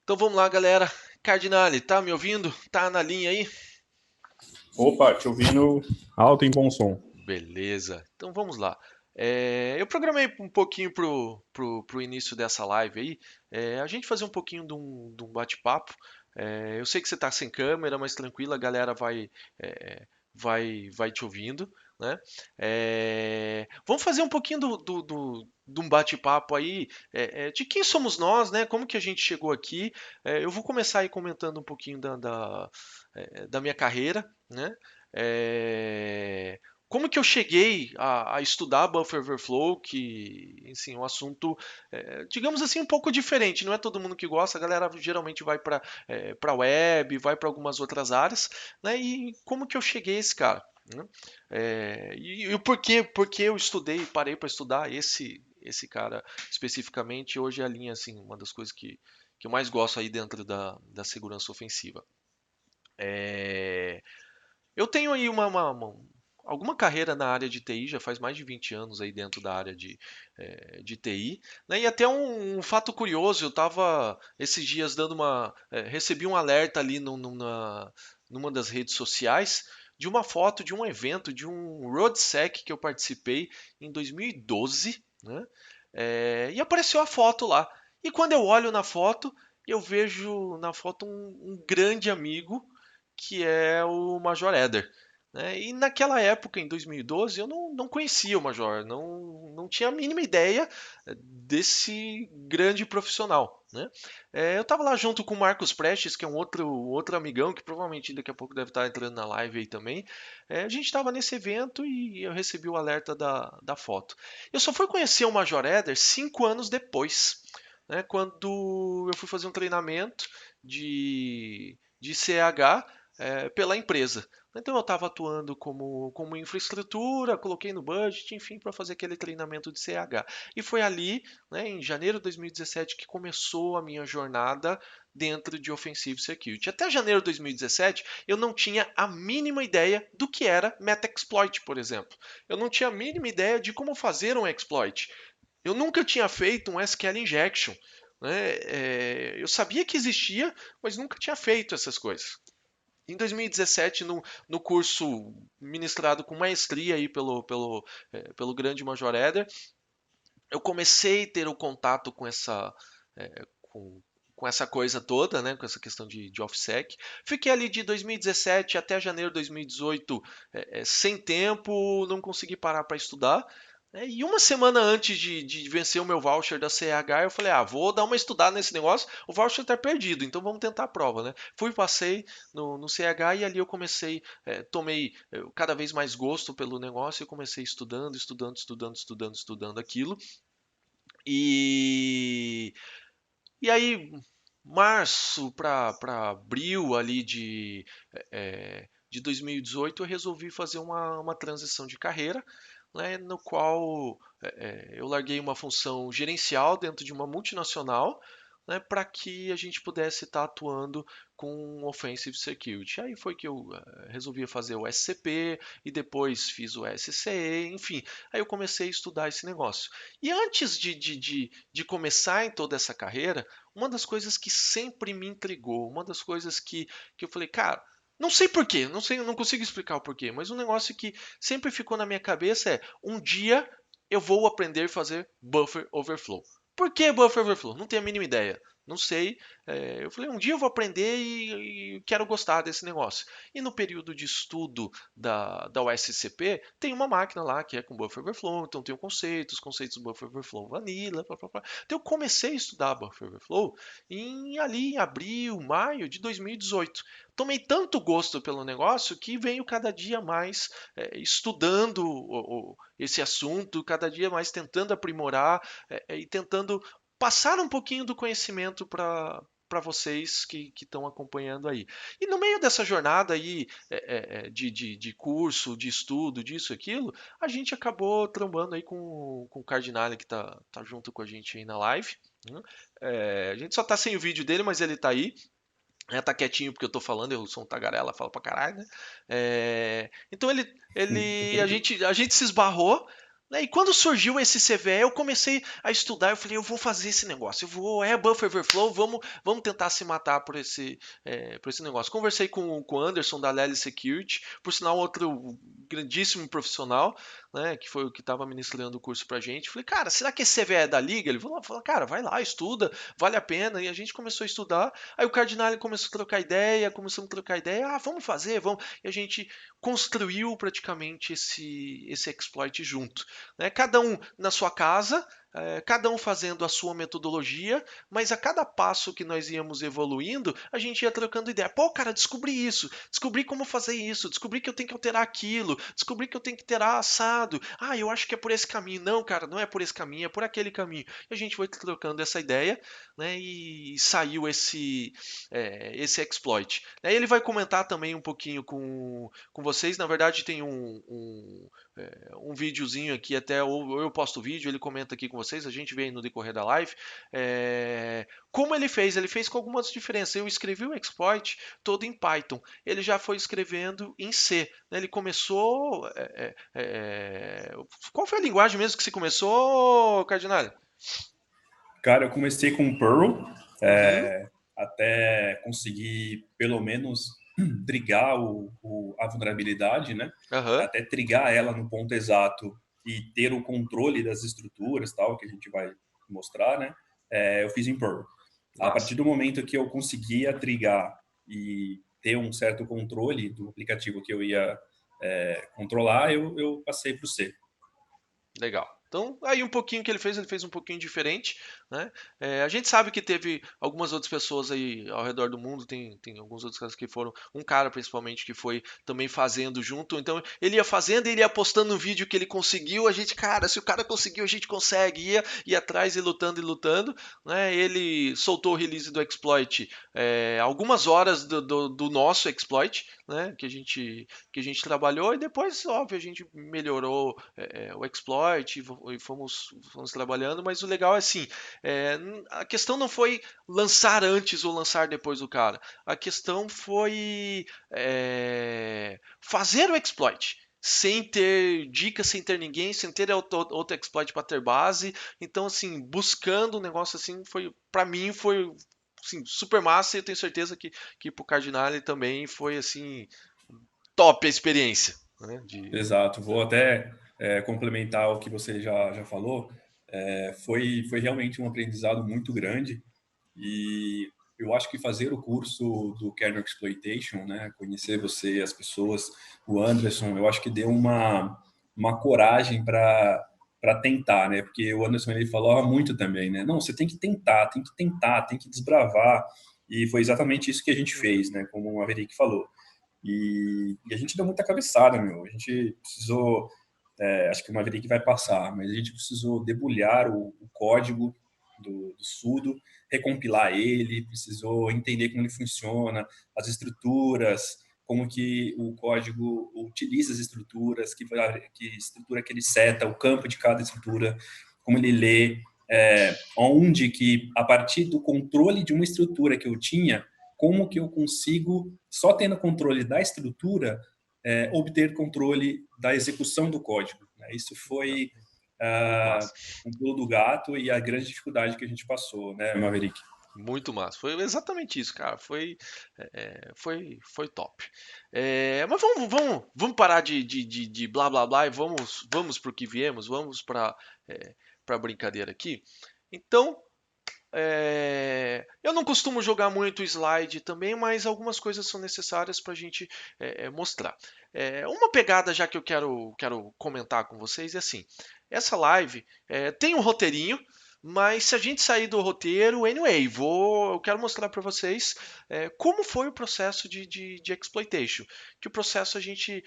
Então vamos lá, galera. Cardinale, tá me ouvindo? Tá na linha aí? Opa, te ouvindo alto em bom som. Beleza. Então vamos lá. Eu programei um pouquinho pro início dessa live aí, a gente fazer um pouquinho de um bate-papo. Eu sei que você tá sem câmera, mas tranquilo, a galera é, vai te ouvindo, né? Vamos fazer um pouquinho de um bate-papo aí, de quem somos nós, né? Como que a gente chegou aqui? Eu vou começar aí comentando um pouquinho da minha carreira, né? É, como que eu cheguei a estudar Buffer Overflow, que, assim, um assunto, digamos assim, um pouco diferente. Não é todo mundo que gosta, a galera geralmente vai para web, vai para algumas outras áreas, né? E como que eu cheguei a esse cara, né? E o porquê eu estudei, parei para estudar esse cara especificamente, hoje é a linha, assim, uma das coisas que eu mais gosto aí dentro da segurança ofensiva. É, eu tenho aí alguma carreira na área de TI, já faz mais de 20 anos aí dentro da área de TI, né? E até um fato curioso, eu estava esses dias recebi um alerta ali numa das redes sociais de uma foto de um evento, de um RoadSec que eu participei em 2012, né? E apareceu a foto lá. E quando eu olho na foto, eu vejo na foto um grande amigo que é o Major Eder, né? E naquela época, em 2012, eu não conhecia o Major, não tinha a mínima ideia desse grande profissional, né? Eu estava lá junto com o Marcos Prestes, que é um outro amigão, que provavelmente daqui a pouco deve estar entrando na live aí também. A gente estava nesse evento e eu recebi o alerta da foto. Eu só fui conhecer o Major Eder 5 anos depois, né? Quando eu fui fazer um treinamento de CH pela empresa. Então eu estava atuando como infraestrutura, coloquei no budget, enfim, para fazer aquele treinamento de CH. E foi ali, né, em janeiro de 2017, que começou a minha jornada dentro de Offensive Security. Até janeiro de 2017, eu não tinha a mínima ideia do que era Metaxploit, por exemplo. Eu não tinha a mínima ideia de como fazer um exploit. Eu nunca tinha feito um SQL injection, né? Eu sabia que existia, mas nunca tinha feito essas coisas. Em 2017, no curso ministrado com maestria aí pelo grande Major Eder, eu comecei a ter o contato com essa coisa toda, né, com essa questão de OffSec. Fiquei ali de 2017 até janeiro de 2018 sem tempo, não consegui parar para estudar. E uma semana antes de vencer o meu voucher da CH, eu falei, vou dar uma estudada nesse negócio, o voucher está perdido, então vamos tentar a prova, né? Fui, passei no CH e ali eu comecei, tomei cada vez mais gosto pelo negócio e comecei estudando aquilo. E, e aí, março para abril ali de 2018, eu resolvi fazer uma transição de carreira, né, no qual eu larguei uma função gerencial dentro de uma multinacional, né, para que a gente pudesse estar atuando com Offensive Security. Aí foi que eu resolvi fazer o SCP e depois fiz o SCE, enfim. Aí eu comecei a estudar esse negócio. E antes de começar em toda essa carreira, uma das coisas que sempre me intrigou, uma das coisas que eu falei, cara, não sei por quê, não sei, não consigo explicar o porquê, mas um negócio que sempre ficou na minha cabeça é: um dia eu vou aprender a fazer buffer overflow. Por que buffer overflow? Não tenho a mínima ideia. Não sei. Eu falei, um dia eu vou aprender e quero gostar desse negócio. E no período de estudo da USCP, tem uma máquina lá que é com buffer overflow, então tem os conceitos do buffer overflow vanilla, pá, pá, pá. Então eu comecei a estudar buffer overflow ali em abril, maio de 2018. Tomei tanto gosto pelo negócio que venho cada dia mais estudando esse assunto, cada dia mais tentando aprimorar e tentando passar um pouquinho do conhecimento para vocês que estão acompanhando aí. E no meio dessa jornada aí de curso, de estudo, disso e aquilo, a gente acabou trombando aí com o Cardinale que tá junto com a gente aí na live, né? A gente só tá sem o vídeo dele, mas ele tá aí. Tá quietinho porque eu tô falando, eu sou um tagarela, falo pra caralho, né? Então a gente se esbarrou, Né? E quando surgiu esse CVE, eu comecei a estudar. Eu falei, eu vou fazer esse negócio. Buffer Overflow, vamos tentar se matar por esse negócio. Conversei com o Anderson da Lely Security, por sinal, outro grandíssimo profissional, né, que foi o que estava ministrando o curso pra gente. Falei, cara, será que esse CVE é da Liga? Ele falou, cara, vai lá, estuda, vale a pena. E a gente começou a estudar. Aí o Cardinale começou a trocar ideia, começamos a trocar ideia. Ah, vamos fazer, vamos. E a gente construiu praticamente esse exploit junto, né? Cada um na sua casa, cada um fazendo a sua metodologia, mas a cada passo que nós íamos evoluindo, a gente ia trocando ideia. Pô, cara, descobri isso, descobri como fazer isso, descobri que eu tenho que alterar aquilo, descobri que eu tenho que alterar assado. Ah, eu acho que é por esse caminho. Não, cara, não é por esse caminho, é por aquele caminho. E a gente foi trocando essa ideia, né? E saiu esse exploit. Aí ele vai comentar também um pouquinho com vocês. Na verdade, tem um videozinho aqui, até ou eu posto o vídeo, ele comenta aqui com vocês, a gente vê aí no decorrer da live. Como ele fez com algumas diferenças. Eu escrevi o exploit todo em Python, ele já foi escrevendo em C. Né? Ele começou. Qual foi a linguagem mesmo que você começou, Cardinal? Cara, eu comecei com Perl, Uhum, até conseguir, pelo menos, trigar a vulnerabilidade, né? aham, Até trigar ela no ponto exato e ter o controle das estruturas, tal, que a gente vai mostrar, né? Eu fiz em Perl. A massa. partir do momento que eu conseguia trigar e ter um certo controle do aplicativo que eu ia controlar, eu passei para o C. Legal. Então, aí um pouquinho que ele fez um pouquinho diferente, né? A gente sabe que teve algumas outras pessoas aí ao redor do mundo, tem alguns outros casos que foram, um cara principalmente que foi também fazendo junto, então ele ia fazendo e ele ia postando um vídeo que ele conseguiu, a gente, cara, se o cara conseguiu, a gente consegue, ia atrás e lutando, né? Ele soltou o release do exploit algumas horas do nosso exploit, né? Que a gente trabalhou e depois, óbvio, a gente melhorou o exploit e fomos trabalhando, mas o legal é assim, a questão não foi lançar antes ou lançar depois do cara, a questão foi fazer o exploit. Sem ter dicas, sem ter ninguém, sem ter outro exploit para ter base. Então, assim, buscando um negócio assim, para mim, foi assim, super massa. E eu tenho certeza que pro Cardinale também foi assim, top a experiência. Né, Exato. Vou até complementar o que você já falou. Foi realmente um aprendizado muito grande e eu acho que fazer o curso do Kernel Exploitation, né, conhecer você, as pessoas, o Anderson, eu acho que deu uma coragem para tentar, né? Porque o Anderson ele falava muito também, né? Não, você tem que tentar, tem que desbravar. E foi exatamente isso que a gente Uhum. fez, né? Como o Maverick falou. E a gente deu muita cabeçada, meu. A gente precisou, acho que o Maverick vai passar, mas a gente precisou debulhar o código do sudo, recompilar ele, precisou entender como ele funciona, as estruturas, como que o código utiliza as estruturas, que estrutura que ele seta, o campo de cada estrutura, como ele lê, onde que, a partir do controle de uma estrutura que eu tinha, como que eu consigo, só tendo controle da estrutura, obter controle da execução do código. Né? Isso foi Massa. um pulo do gato e a grande dificuldade que a gente passou, né, Maverick? Muito massa. Foi exatamente isso, cara. Foi top. Mas vamos parar de blá blá blá e vamos pro que viemos, vamos para brincadeira aqui. Então, eu não costumo jogar muito slide também, mas algumas coisas são necessárias para a gente mostrar. Uma pegada já que eu quero comentar com vocês é assim: essa live tem um roteirinho, mas se a gente sair do roteiro, anyway, eu quero mostrar para vocês como foi o processo de exploitation. Que o processo a gente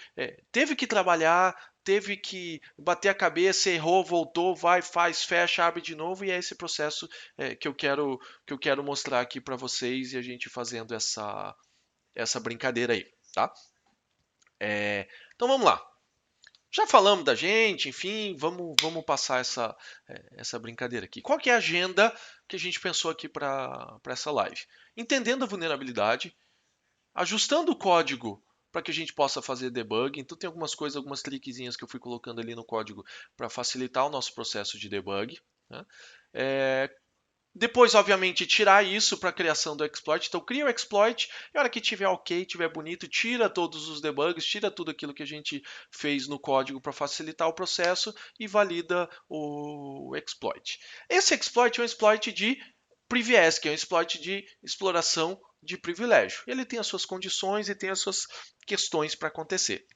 teve que trabalhar, teve que bater a cabeça, errou, voltou, vai, faz, fecha, abre de novo, e é esse processo que eu quero mostrar aqui para vocês e a gente fazendo essa brincadeira aí, tá? Então vamos lá. Já falamos da gente, enfim, vamos passar essa brincadeira aqui. Qual que é a agenda que a gente pensou aqui para essa live? Entendendo a vulnerabilidade, ajustando o código para que a gente possa fazer debug. Então tem algumas coisas, algumas cliquezinhas que eu fui colocando ali no código para facilitar o nosso processo de debug. Né? Depois, obviamente, tirar isso para a criação do exploit. Então, cria o exploit e a hora que tiver ok, tiver bonito, tira todos os debugs, tira tudo aquilo que a gente fez no código para facilitar o processo e valida o exploit. Esse exploit é um exploit de PrivX, que é um exploit de exploração de privilégio. Ele tem as suas condições e tem as suas questões para acontecer.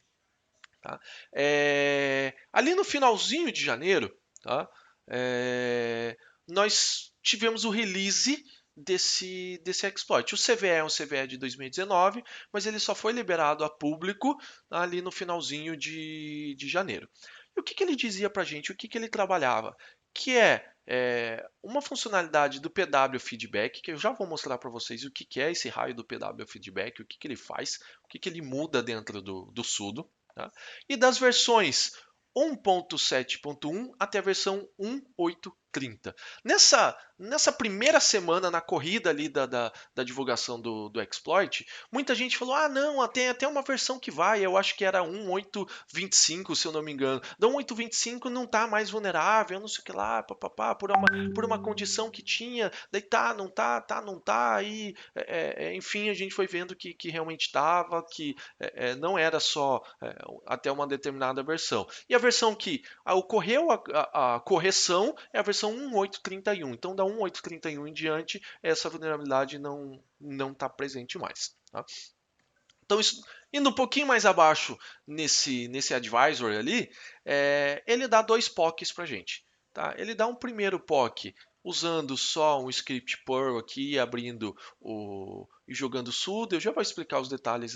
Tá? Ali no finalzinho de janeiro, tá? Nós tivemos o release desse exploit. O CVE é um CVE de 2019, mas ele só foi liberado a público ali no finalzinho de janeiro. E o que ele dizia para a gente? O que ele trabalhava? Que uma funcionalidade do PW Feedback, que eu já vou mostrar para vocês o que é esse raio do PW Feedback, o que ele faz, o que ele muda dentro do sudo. Tá? E das versões 1.7.1 até a versão 1.8.30. Nessa primeira semana, na corrida ali da divulgação do exploit, muita gente falou, não, tem até uma versão que vai, eu acho que era 1.8.25, se eu não me engano. Da 1.8.25 não está mais vulnerável, não sei o que lá, papapá, por uma condição que tinha, daí não tá, aí, enfim, a gente foi vendo que realmente estava, que não era só até uma determinada versão. E a versão que ocorreu a correção é a versão 1.8.31. Então, da 1.8.31 em diante, essa vulnerabilidade não está presente mais. Tá? Então, indo um pouquinho mais abaixo nesse advisor ali, ele dá dois POCs para a gente. Tá? Ele dá um primeiro POC usando só um script Perl aqui, abrindo e jogando sudo. Eu já vou explicar os detalhes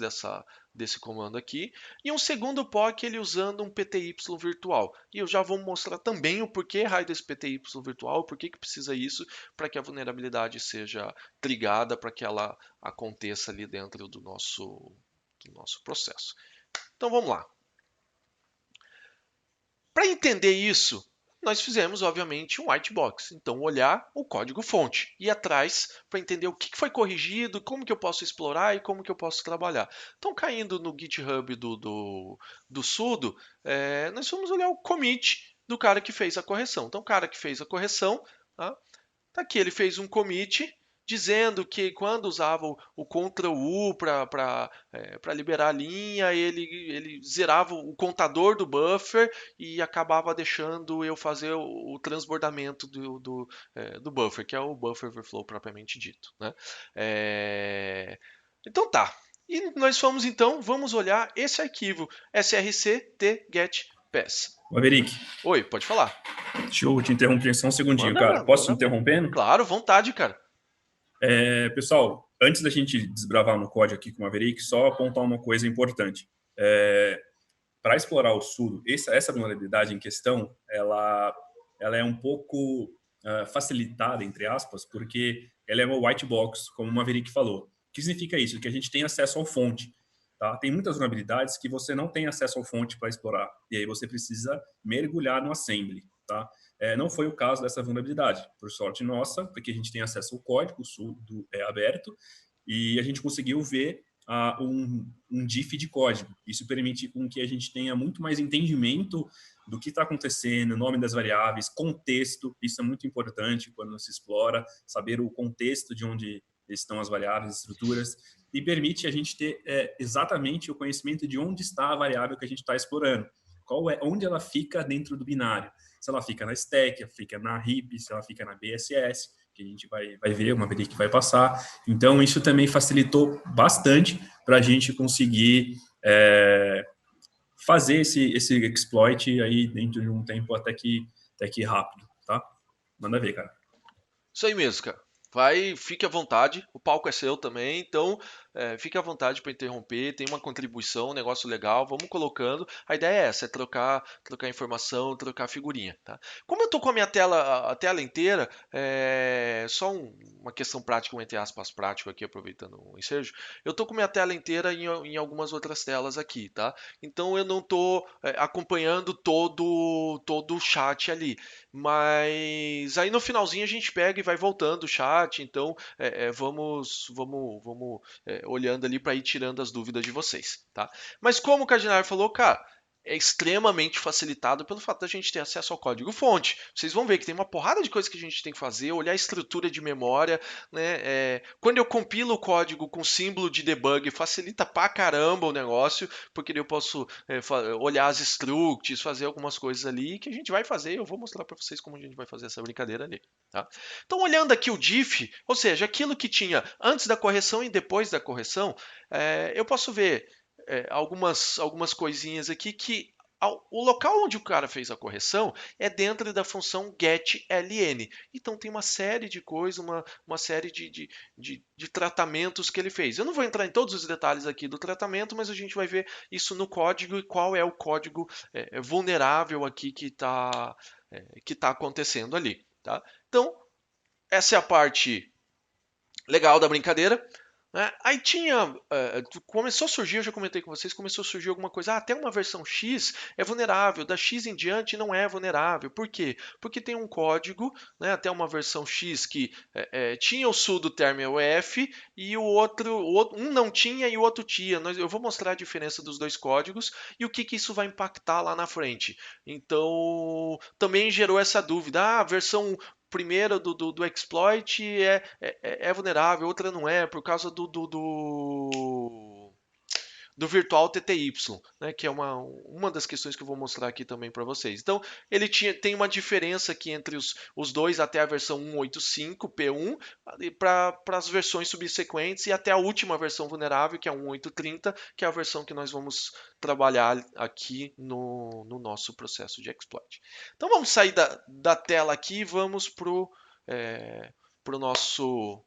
desse comando aqui. E um segundo POC ele usando um PTY virtual. E eu já vou mostrar também o porquê raio desse PTY virtual, por que precisa isso para que a vulnerabilidade seja trigada, para que ela aconteça ali dentro do nosso processo. Então vamos lá. Para entender isso, nós fizemos, obviamente, um white box. Então, olhar o código-fonte, ir atrás para entender o que foi corrigido, como que eu posso explorar e como que eu posso trabalhar. Então, caindo no GitHub do sudo, nós vamos olhar o commit do cara que fez a correção. Então, o cara que fez a correção, tá aqui, ele fez um commit dizendo que quando usava o Ctrl+U para liberar a linha, ele zerava o contador do buffer e acabava deixando eu fazer o transbordamento do buffer, que é o buffer overflow propriamente dito. Né? Então tá. E nós vamos olhar esse arquivo src-t-get-pass. Maverick, Oi, pode falar. deixa eu te interromper só um segundinho, Manda, cara. Posso te manda ver. interrompendo? Claro, vontade, cara. Pessoal, antes da gente desbravar no código aqui com o Maverick, só apontar uma coisa importante. Para explorar o sudo, essa vulnerabilidade em questão, ela é um pouco facilitada, entre aspas, porque ela é uma white box, como o Maverick falou. O que significa isso? Que a gente tem acesso ao fonte. Tá? Tem muitas vulnerabilidades que você não tem acesso ao fonte para explorar. E aí você precisa mergulhar no assembly. Tá? Não foi o caso dessa vulnerabilidade. Por sorte nossa, porque a gente tem acesso ao código, o sudo é aberto, e a gente conseguiu ver um diff de código. Isso permite com que a gente tenha muito mais entendimento do que está acontecendo, nome das variáveis, contexto. Isso é muito importante quando se explora, saber o contexto de onde estão as variáveis, estruturas, e permite a gente ter exatamente o conhecimento de onde está a variável que a gente está explorando. Onde ela fica dentro do binário. Se ela fica na stack, fica na heap, se ela fica na BSS, que a gente vai ver, uma vez que vai passar. Então, isso também facilitou bastante para a gente conseguir fazer esse exploit aí dentro de um tempo até que rápido, tá? Manda ver, cara. Isso aí mesmo, cara. Fique à vontade, o palco é seu também, então fique à vontade para interromper, tem uma contribuição, um negócio legal, vamos colocando. A ideia é essa, é trocar informação, trocar figurinha, tá? Como eu tô com a tela inteira, só uma questão prática, um entre aspas prático aqui, aproveitando o ensejo, eu tô com minha tela inteira em algumas outras telas aqui, tá? Então eu não tô acompanhando todo o chat ali. Mas aí no finalzinho a gente pega e vai voltando o chat, então vamos olhando ali para ir tirando as dúvidas de vocês, tá? Mas como o Cardinal falou, cara, é extremamente facilitado pelo fato da gente ter acesso ao código-fonte. Vocês vão ver que tem uma porrada de coisas que a gente tem que fazer, olhar a estrutura de memória, né? Quando eu compilo o código com símbolo de debug, facilita pra caramba o negócio, porque eu posso olhar as structs, fazer algumas coisas ali que a gente vai fazer. Eu vou mostrar para vocês como a gente vai fazer essa brincadeira ali. Tá? Então, olhando aqui o diff, ou seja, aquilo que tinha antes da correção e depois da correção, eu posso ver algumas coisinhas aqui que o local onde o cara fez a correção é dentro da função getLN. Então tem uma série de coisas, uma série de tratamentos que ele fez. Eu não vou entrar em todos os detalhes aqui do tratamento, mas a gente vai ver isso no código e qual é o código vulnerável aqui que tá acontecendo ali. Tá? Então, essa é a parte legal da brincadeira. Né? Aí tinha, começou a surgir, eu já comentei com vocês, começou a surgir alguma coisa, até uma versão X é vulnerável, da X em diante não é vulnerável. Por quê? Porque tem um código, né, até uma versão X que tinha o sudo terminal F e um não tinha e o outro tinha. Eu vou mostrar a diferença dos dois códigos e o que isso vai impactar lá na frente. Então, também gerou essa dúvida, a versão primeira do exploit é vulnerável, outra não é, por causa do virtual TTY, né, que é uma das questões que eu vou mostrar aqui também para vocês. Então, ele tem uma diferença aqui entre os dois até a versão 1.8.5 P1 para as versões subsequentes e até a última versão vulnerável, que é a 1.8.30, que é a versão que nós vamos trabalhar aqui no nosso processo de exploit. Então, vamos sair da tela aqui e vamos pro nosso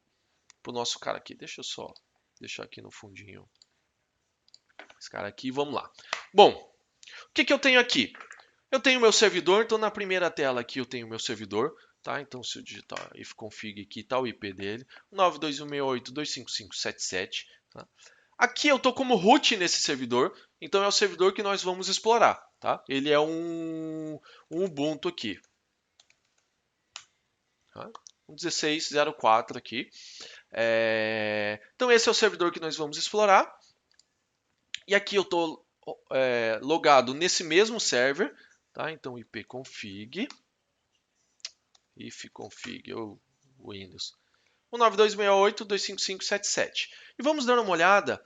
cara aqui. Deixa eu só deixar aqui no fundinho esse cara aqui, vamos lá. Bom, o que eu tenho aqui? Eu tenho meu servidor, então na primeira tela aqui eu tenho meu servidor, tá? Então se eu digitar ifconfig aqui, tá o IP dele, 92.168.255.77, tá? Aqui eu estou como root nesse servidor, então é o servidor que nós vamos explorar, tá? Ele é um Ubuntu aqui, tá? Um 16.04 aqui. Então esse é o servidor que nós vamos explorar. E aqui eu estou logado nesse mesmo server, tá? Então ipconfig, ifconfig, ou Windows, 192.168.255.77. E vamos dar uma olhada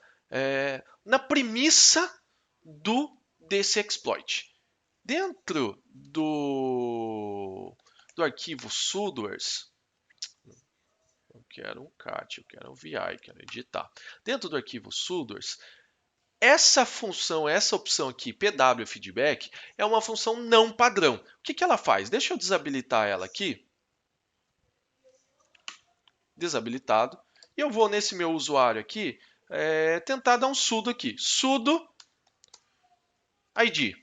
na premissa desse exploit. Dentro do arquivo sudoers, eu quero um cat, eu quero um vi, quero editar. Dentro do arquivo sudoers, essa função, essa opção aqui, PW Feedback, é uma função não padrão. O que ela faz? Deixa eu desabilitar ela aqui. Desabilitado. E eu vou nesse meu usuário aqui, tentar dar um sudo aqui. Sudo ID.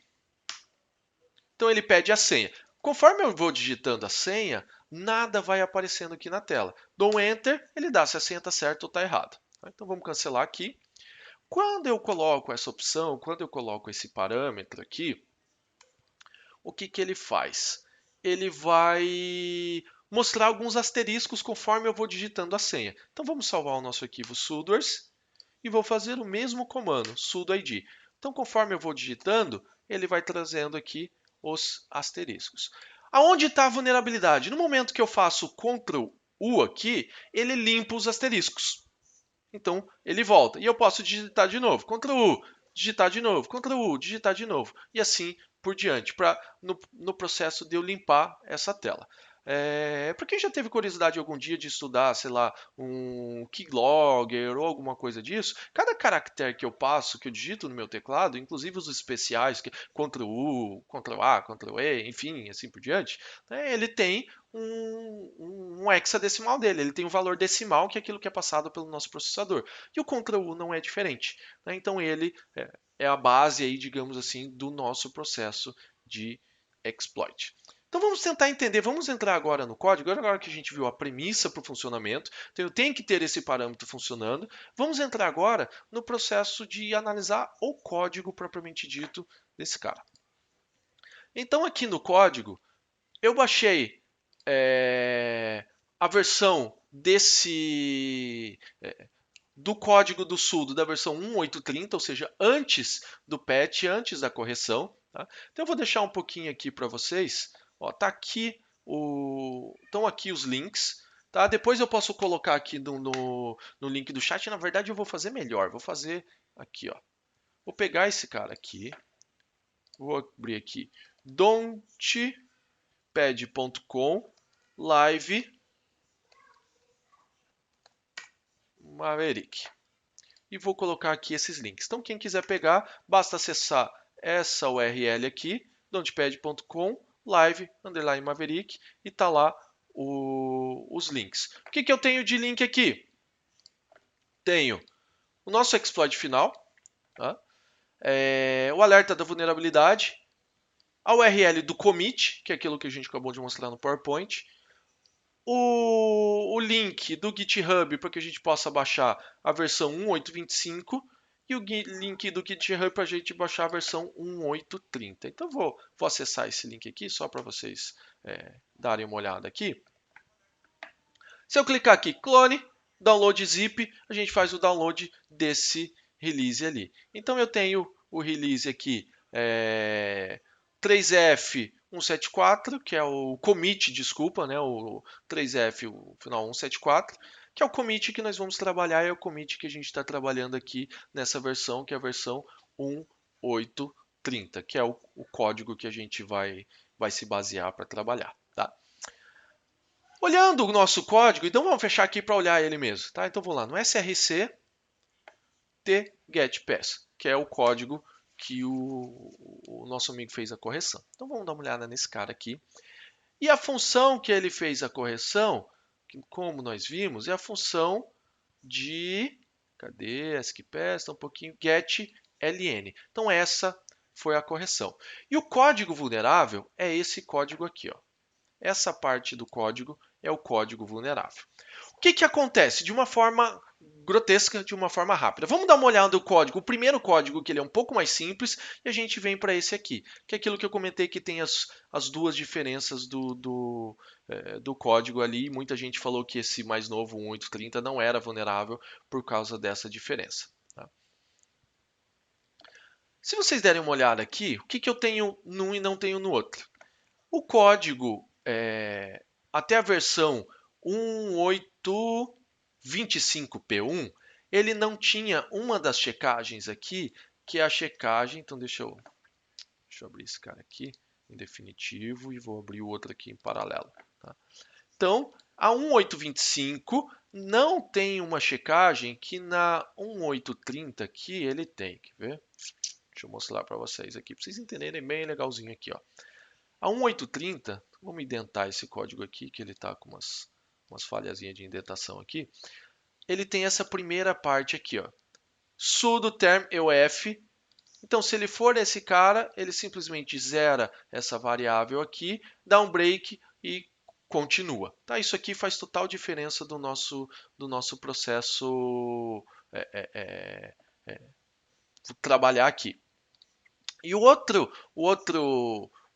Então ele pede a senha. Conforme eu vou digitando a senha, nada vai aparecendo aqui na tela. Dou um Enter, ele dá se a senha está certa ou está errada. Então vamos cancelar aqui. Quando eu coloco essa opção, quando eu coloco esse parâmetro aqui, o que ele faz? Ele vai mostrar alguns asteriscos conforme eu vou digitando a senha. Então vamos salvar o nosso arquivo sudoers e vou fazer o mesmo comando, sudo id. Então conforme eu vou digitando, ele vai trazendo aqui os asteriscos. Aonde está a vulnerabilidade? No momento que eu faço Ctrl U aqui, ele limpa os asteriscos. Então, ele volta. E eu posso digitar de novo. Ctrl U, digitar de novo. Ctrl U, digitar de novo. E assim por diante, no processo de eu limpar essa tela. Para quem já teve curiosidade algum dia de estudar, sei lá, um keylogger ou alguma coisa disso, cada caractere que eu passo, que eu digito no meu teclado, inclusive os especiais, Ctrl U, Ctrl A, Ctrl E, enfim, assim por diante, ele tem um hexadecimal dele, ele tem um valor decimal que é aquilo que é passado pelo nosso processador. E o Ctrl U não é diferente. Então ele é a base aí, digamos assim, do nosso processo de exploit. Então vamos tentar entender, vamos entrar agora no código, agora que a gente viu a premissa para o funcionamento, então eu tenho que ter esse parâmetro funcionando, vamos entrar agora no processo de analisar o código propriamente dito desse cara. Então aqui no código, eu baixei a versão do código do sudo da versão 1.8.30, ou seja, antes do patch, antes da correção. Tá? Então eu vou deixar um pouquinho aqui para vocês. Ó, tá aqui estão aqui os links. Tá? Depois eu posso colocar aqui no link do chat. Na verdade, eu vou fazer melhor. Vou fazer aqui, ó. Vou pegar esse cara aqui. Vou abrir aqui. Dontpad.com live Maverick. E vou colocar aqui esses links. Então, quem quiser pegar, basta acessar essa URL aqui, dontpad.com live Maverick, e tá lá os links. O que eu tenho de link aqui? Tenho o nosso exploit final, tá? O alerta da vulnerabilidade, a URL do commit, que é aquilo que a gente acabou de mostrar no PowerPoint, o link do GitHub para que a gente possa baixar a versão 1.8.25 e o link do GitHub para a gente baixar a versão 1.8.30. Então vou acessar esse link aqui só para vocês darem uma olhada aqui. Se eu clicar aqui, clone, download zip, a gente faz o download desse release ali. Então eu tenho o release aqui 3F174, que é o commit, desculpa, né? O 3F, o final 174, que é o commit que nós vamos trabalhar, é o commit que a gente está trabalhando aqui nessa versão, que é a versão 1.8.30, que é o código que a gente vai se basear para trabalhar. Tá? Olhando o nosso código, então vamos fechar aqui para olhar ele mesmo. Tá? Então vou lá no src getPass, que é o código que o nosso amigo fez a correção. Então vamos dar uma olhada nesse cara aqui. E a função que ele fez a correção, como nós vimos, é a função de... Cadê? ASCII-Pass, um pouquinho. GetLN. Então essa foi a correção. E o código vulnerável é esse código aqui, ó. Essa parte do código é o código vulnerável. O que acontece? De uma forma grotesca, de uma forma rápida. Vamos dar uma olhada no código. O primeiro código, que ele é um pouco mais simples, e a gente vem para esse aqui, que é aquilo que eu comentei que tem as duas diferenças do código ali. Muita gente falou que esse mais novo, 1.8.30, não era vulnerável por causa dessa diferença. Tá? Se vocês derem uma olhada aqui, o que eu tenho num e não tenho no outro? O código, até a versão 1.8.25p1, ele não tinha uma das checagens aqui, que é a checagem. Então, deixa eu abrir esse cara aqui em definitivo e vou abrir o outro aqui em paralelo. Tá? Então, a 1.8.25 não tem uma checagem que na 1.8.30 aqui ele tem. Quer ver? Deixa eu mostrar para vocês aqui, para vocês entenderem bem legalzinho aqui. Ó. A 1.8.30, vamos indentar esse código aqui, que ele está com umas falhazinhas de indentação aqui. Ele tem essa primeira parte aqui, ó, sudo term euf. Então, se ele for esse cara, ele simplesmente zera essa variável aqui, dá um break e continua. Tá? Isso aqui faz total diferença do nosso processo trabalhar aqui. E o outro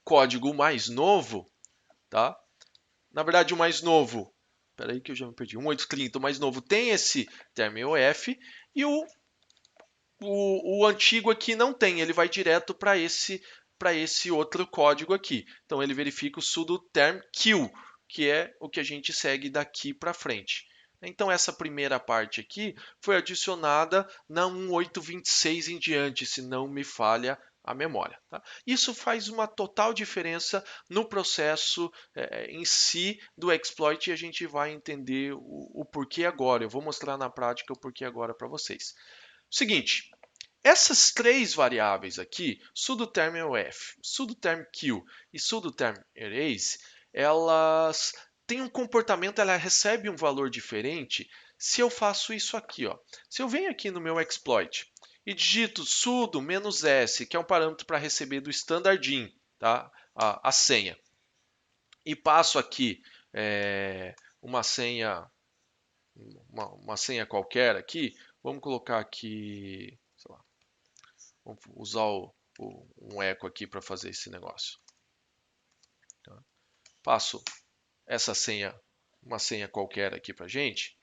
código mais novo, tá? Na verdade, o mais novo, espera aí que eu já me perdi, 1.8.30, o mais novo tem esse term.euf e o antigo aqui não tem, ele vai direto para esse outro código aqui. Então ele verifica o sudo term kill, que é o que a gente segue daqui para frente. Então essa primeira parte aqui foi adicionada na 1.8.26 em diante, se não me falha a memória. Tá? Isso faz uma total diferença no processo em si do exploit e a gente vai entender o porquê agora. Eu vou mostrar na prática o porquê agora para vocês. Seguinte, essas três variáveis aqui, sudo term euf, sudo term kill e sudo term erase, elas têm um comportamento, ela recebe um valor diferente se eu faço isso aqui. Ó. Se eu venho aqui no meu exploit e digito sudo "-s", que é um parâmetro para receber do standardin, tá? a senha, e passo aqui uma senha qualquer aqui, vamos colocar aqui, sei lá, vamos usar um eco aqui para fazer esse negócio. Tá? passo essa senha, uma senha qualquer aqui para gente.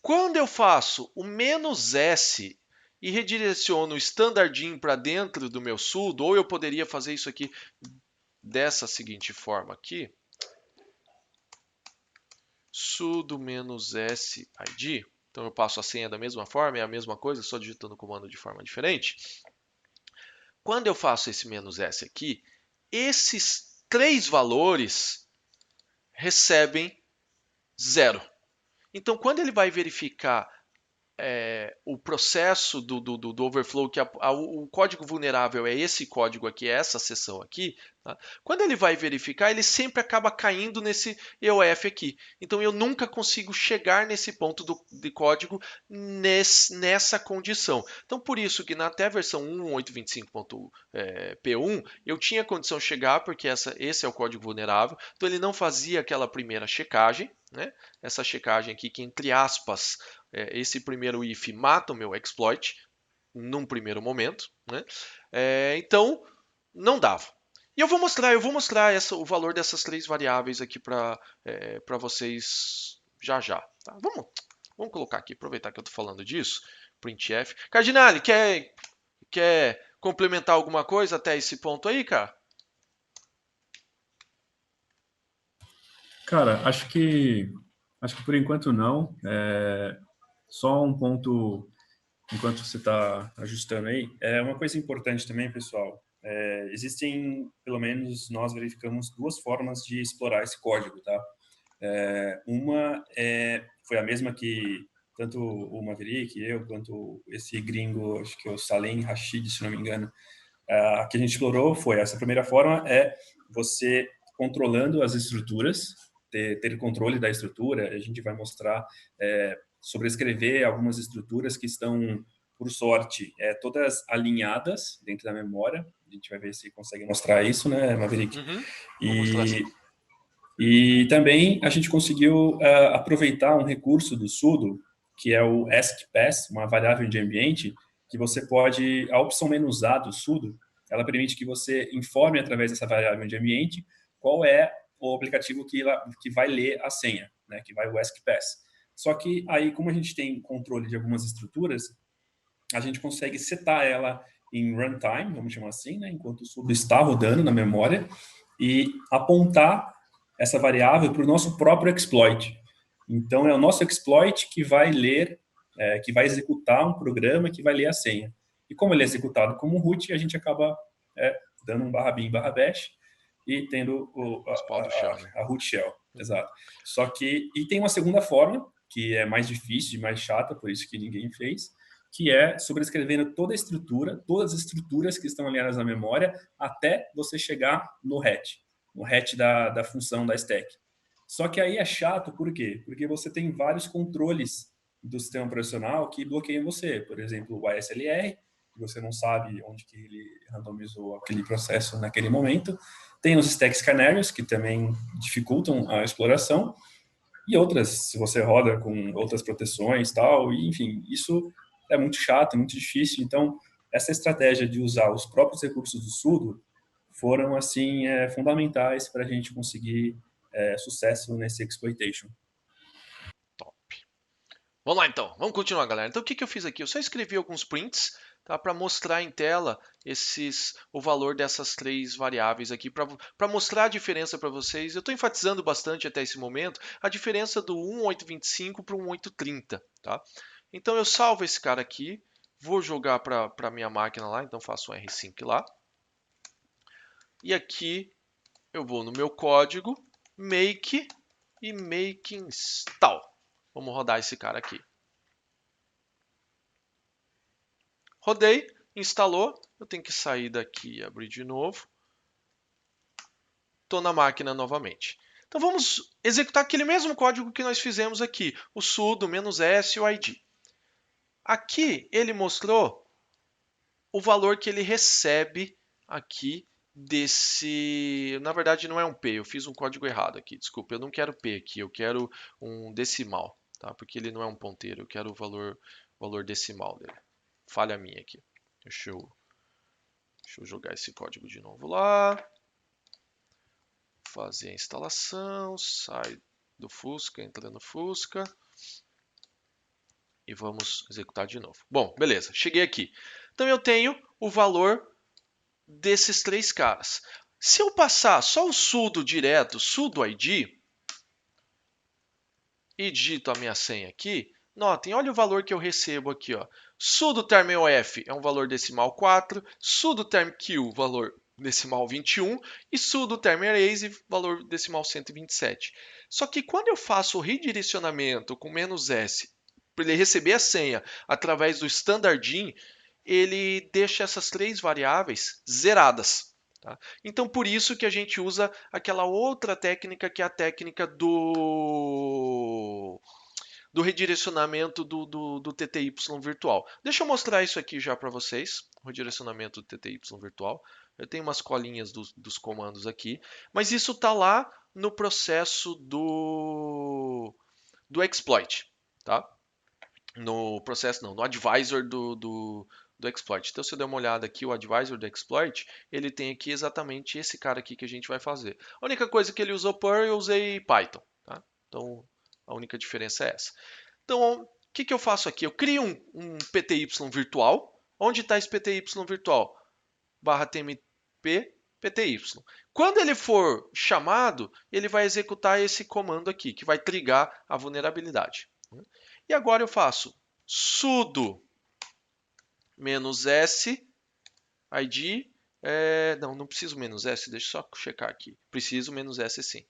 Quando eu faço o "-s" e redireciono o standardin para dentro do meu sudo, ou eu poderia fazer isso aqui dessa seguinte forma aqui, sudo "-s id". Então eu passo a senha da mesma forma, é a mesma coisa, só digitando o comando de forma diferente. Quando eu faço esse "-s" aqui, esses três valores recebem 0. Então, quando ele vai verificar o processo do overflow, que o código vulnerável é esse código aqui, é essa seção aqui, tá? Quando ele vai verificar, ele sempre acaba caindo nesse EOF aqui. Então eu nunca consigo chegar nesse ponto de código nessa condição. Então por isso que até a versão 1.825.p1 eu tinha condição de chegar, porque esse é o código vulnerável, então ele não fazia aquela primeira checagem, né? Essa checagem aqui que, entre aspas, esse primeiro if mata o meu exploit num primeiro momento, né? Então não dava. E eu vou mostrar o valor dessas três variáveis aqui para vocês já já. Tá? Vamos colocar aqui, aproveitar que eu estou falando disso, printf. Cardinale, quer complementar alguma coisa até esse ponto aí, cara? Cara, acho que por enquanto não. Só um ponto, enquanto você está ajustando aí, é uma coisa importante também, pessoal. Existem, pelo menos nós verificamos duas formas de explorar esse código, tá? Uma foi a mesma que tanto o Maverick, eu, quanto esse gringo, acho que é o Salem Rashid, se não me engano, a que a gente explorou foi essa primeira forma, é você controlando as estruturas, ter controle da estrutura. A gente vai mostrar, sobrescrever algumas estruturas que estão, por sorte, todas alinhadas dentro da memória. A gente vai ver se consegue mostrar isso, né, Maverick? Uhum. Vou mostrar sim. E também a gente conseguiu aproveitar um recurso do sudo, que é o askpass, uma variável de ambiente, que você pode, a opção "-a" do sudo, ela permite que você informe através dessa variável de ambiente qual é o aplicativo que vai ler a senha, né, que vai o askpass. Só que aí, como a gente tem controle de algumas estruturas, a gente consegue setar ela em runtime, vamos chamar assim, né, enquanto o sudo está rodando na memória, e apontar essa variável para o nosso próprio exploit. Então, é o nosso exploit que vai ler, que vai executar um programa que vai ler a senha. E como ele é executado como root, a gente acaba dando um /bin/bash e tendo Spawn do shell, né? a root shell. Uhum. Exato. Só que, e tem uma segunda forma, que é mais difícil e mais chata, por isso que ninguém fez, que é sobrescrevendo toda a estrutura, todas as estruturas que estão alinhadas na memória, até você chegar no hatch da função da stack. Só que aí é chato, por quê? Porque você tem vários controles do sistema operacional que bloqueiam você. Por exemplo, o ASLR, que você não sabe onde que ele randomizou aquele processo naquele momento. Tem os stacks canaries, que também dificultam a exploração. E outras, se você roda com outras proteções tal, e enfim, isso é muito chato, muito difícil. Então, essa estratégia de usar os próprios recursos do sudo foram, assim, fundamentais para a gente conseguir sucesso nesse exploitation. Top. Vamos lá então, vamos continuar, galera. Então o que eu fiz aqui? Eu só escrevi alguns prints, tá, para mostrar em tela o valor dessas três variáveis aqui, para mostrar a diferença para vocês. Eu estou enfatizando bastante até esse momento a diferença do 1.825 para o 1.830. Tá? Então eu salvo esse cara aqui, vou jogar para a minha máquina lá, então faço um R5 lá. E aqui eu vou no meu código, make e make install. Vamos rodar esse cara aqui. Rodei, instalou. Eu tenho que sair daqui e abrir de novo. Estou na máquina novamente. Então vamos executar aquele mesmo código que nós fizemos aqui, o sudo "-s" e o id. Aqui ele mostrou o valor que ele recebe aqui desse... Na verdade não é um P, eu fiz um código errado aqui, desculpa, eu não quero P aqui, eu quero um decimal, tá? Porque ele não é um ponteiro, eu quero o valor decimal dele. Falha minha aqui. Deixa eu jogar esse código de novo lá. fazer a instalação, sai do Fusca, entra no Fusca e vamos executar de novo. Bom, beleza, cheguei aqui. Então eu tenho o valor desses três caras. Se eu passar só o sudo direto, sudo ID, e digito a minha senha aqui, notem, olha o valor que eu recebo aqui. Ó. Sudo term OF é um valor decimal 4, sudo term Q, valor decimal 21, e sudo term erase, valor decimal 127. Só que quando eu faço o redirecionamento com "-s", para ele receber a senha através do standardin, ele deixa essas três variáveis zeradas. Tá? Então, por isso que a gente usa aquela outra técnica, que é a técnica do redirecionamento do TTY virtual. Deixa eu mostrar isso aqui já para vocês, o redirecionamento do TTY virtual. Eu tenho umas colinhas dos comandos aqui, mas isso está lá no processo do exploit. Tá? No processo não, no advisor do exploit. Então, se eu der uma olhada aqui, o advisor do exploit, ele tem aqui exatamente esse cara aqui que a gente vai fazer. A única coisa que ele usou Perl, eu usei Python. Tá? Então, a única diferença é essa. Então, o que eu faço aqui? Eu crio um PTY virtual. Onde está esse PTY virtual? Barra tmp PTY. Quando ele for chamado, ele vai executar esse comando aqui, que vai trigar a vulnerabilidade. E agora eu faço sudo "-s id". Não preciso "-s", deixa eu só checar aqui. Preciso "-s" sim.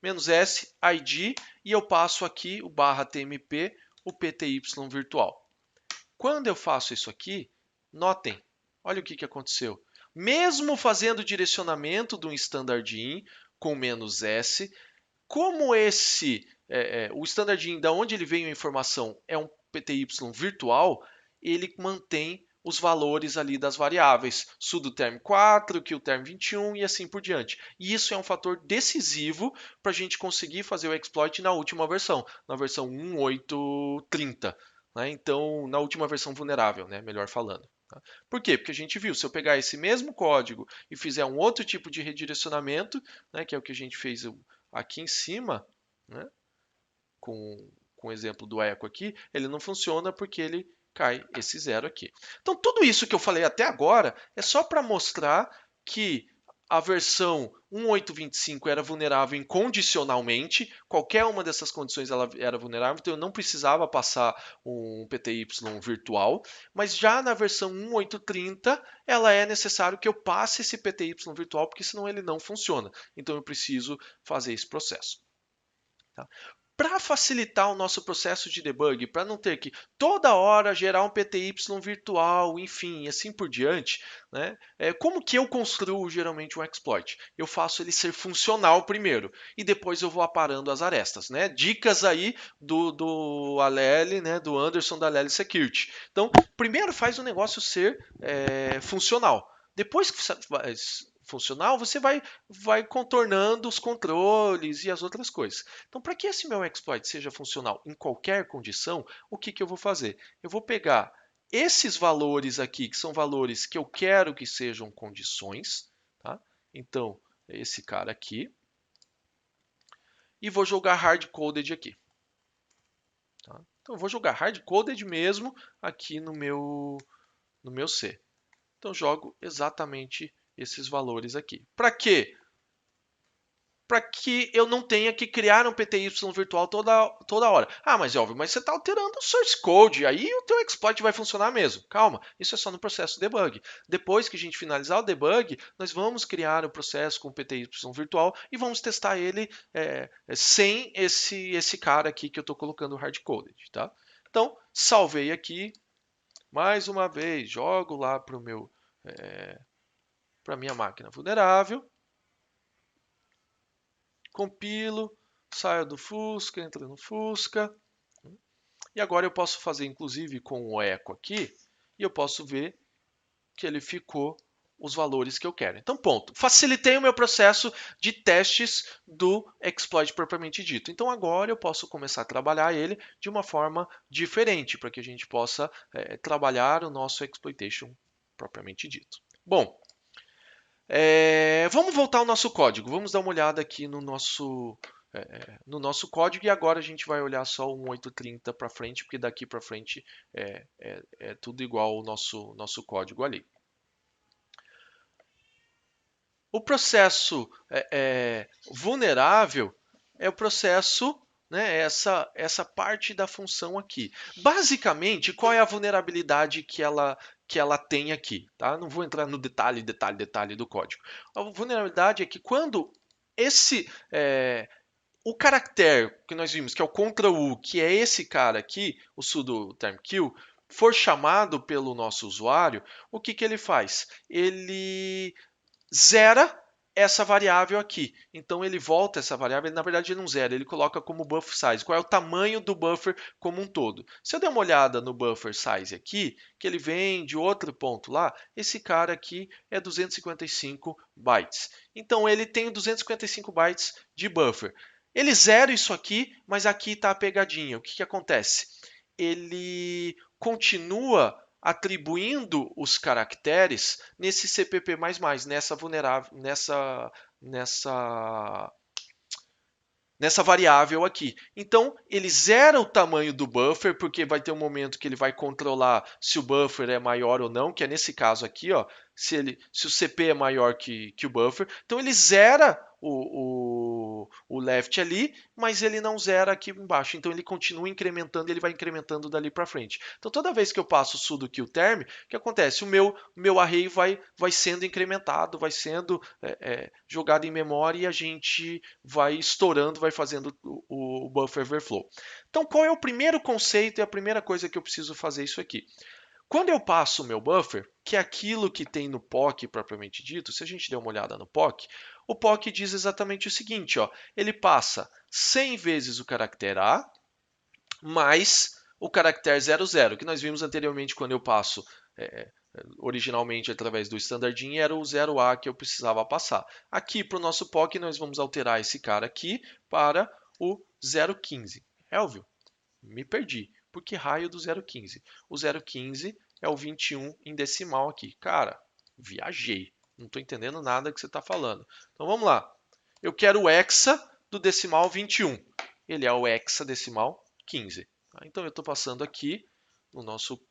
"-s id", e eu passo aqui o /tmp, o PTY virtual. Quando eu faço isso aqui, notem, olha o que aconteceu. Mesmo fazendo o direcionamento de um standardin com "-s", como o standardin, da onde ele veio a informação, é um PTY virtual, ele mantém os valores ali das variáveis, sudo term 4, que o term 21 e assim por diante. E isso é um fator decisivo para a gente conseguir fazer o exploit na última versão, na versão 1.8.30. Né? Então, na última versão vulnerável, né? Melhor falando. Tá? Por quê? Porque a gente viu, se eu pegar esse mesmo código e fizer um outro tipo de redirecionamento, né, que é o que a gente fez aqui em cima, né, com o exemplo do eco aqui, ele não funciona porque ele cai esse zero aqui. Então, tudo isso que eu falei até agora é só para mostrar que a versão 1.8.25 era vulnerável incondicionalmente, qualquer uma dessas condições ela era vulnerável, então eu não precisava passar um PTY virtual, mas já na versão 1.8.30 ela é necessário que eu passe esse PTY virtual, porque senão ele não funciona. Então eu preciso fazer esse processo. Tá? Para facilitar o nosso processo de debug, para não ter que toda hora gerar um PTY virtual, enfim, e assim por diante, né? Como que eu construo geralmente um exploit? Eu faço ele ser funcional primeiro e depois eu vou aparando as arestas, né? Dicas aí do Alele, né? Do Anderson da Alele Security. Então, primeiro faz o negócio ser funcional. Depois que funcional, você vai contornando os controles e as outras coisas. Então, para que esse meu exploit seja funcional em qualquer condição, o que eu vou fazer? Eu vou pegar esses valores aqui, que são valores que eu quero que sejam condições, tá? Então, esse cara aqui, e vou jogar hard-coded aqui. Tá? Então, eu vou jogar hard-coded mesmo aqui no meu C. Então, jogo exatamente esses valores aqui. Para quê? Para que eu não tenha que criar um PTY virtual toda hora. Ah, mas óbvio, mas você está alterando o source code, aí o teu exploit vai funcionar mesmo. Calma, isso é só no processo debug. Depois que a gente finalizar o debug, nós vamos criar o processo com o PTY virtual e vamos testar ele sem esse cara aqui que eu estou colocando hard-coded. Tá? Então, salvei aqui, mais uma vez, jogo lá para a minha máquina vulnerável. Compilo, saio do Fusca, entro no Fusca. E agora eu posso fazer, inclusive, com o eco aqui, e eu posso ver que ele ficou os valores que eu quero. Então, ponto. Facilitei o meu processo de testes do exploit propriamente dito. Então, agora eu posso começar a trabalhar ele de uma forma diferente, para que a gente possa trabalhar o nosso exploitation propriamente dito. Bom, Vamos voltar ao nosso código. Vamos dar uma olhada aqui no nosso código e agora a gente vai olhar só o 1830 para frente, porque daqui para frente é tudo igual ao nosso código ali. O processo vulnerável é o processo, né, essa parte da função aqui. Basicamente, qual é a vulnerabilidade que ela tem aqui? Tá? Não vou entrar no detalhe do código. A vulnerabilidade é que quando o caractere que nós vimos, que é o Ctrl+U, que é esse cara aqui, o sudo term kill, for chamado pelo nosso usuário, o que ele faz? Ele zera essa variável aqui. Então ele volta essa variável, na verdade ele não zera, ele coloca como buffer size. Qual é o tamanho do buffer como um todo? Se eu der uma olhada no buffer size aqui, que ele vem de outro ponto lá, esse cara aqui é 255 bytes. Então ele tem 255 bytes de buffer. Ele zera isso aqui, mas aqui está a pegadinha. O que acontece? Ele continua atribuindo os caracteres nesse CPP++, nessa vulnerável, nessa variável aqui. Então, ele zera o tamanho do buffer, porque vai ter um momento que ele vai controlar se o buffer é maior ou não, que é nesse caso aqui, ó, se o CP é maior que o buffer. Então, ele zera o left ali, mas ele não zera aqui embaixo. Então, ele continua incrementando, ele vai incrementando dali para frente. Então, toda vez que eu passo o sudo kill term, o que acontece? O meu array vai sendo incrementado, vai sendo jogado em memória e a gente vai estourando, vai fazendo o buffer overflow. Então, qual é o primeiro conceito e a primeira coisa que eu preciso fazer isso aqui? Quando eu passo o meu buffer, que é aquilo que tem no POC propriamente dito, se a gente der uma olhada no POC, o POC diz exatamente o seguinte, ó, ele passa 100 vezes o caractere A mais o caractere 00, que nós vimos anteriormente quando eu passo originalmente através do standardin era o 0A que eu precisava passar. Aqui para o nosso POC nós vamos alterar esse cara aqui para o 015. Elvio, me perdi. Por que raio do 015? O 015 é o 21 em decimal aqui. Cara, viajei. Não estou entendendo nada que você está falando. Então vamos lá. Eu quero o hexa do decimal 21. Ele é o hexadecimal 15. Então eu estou passando aqui no nosso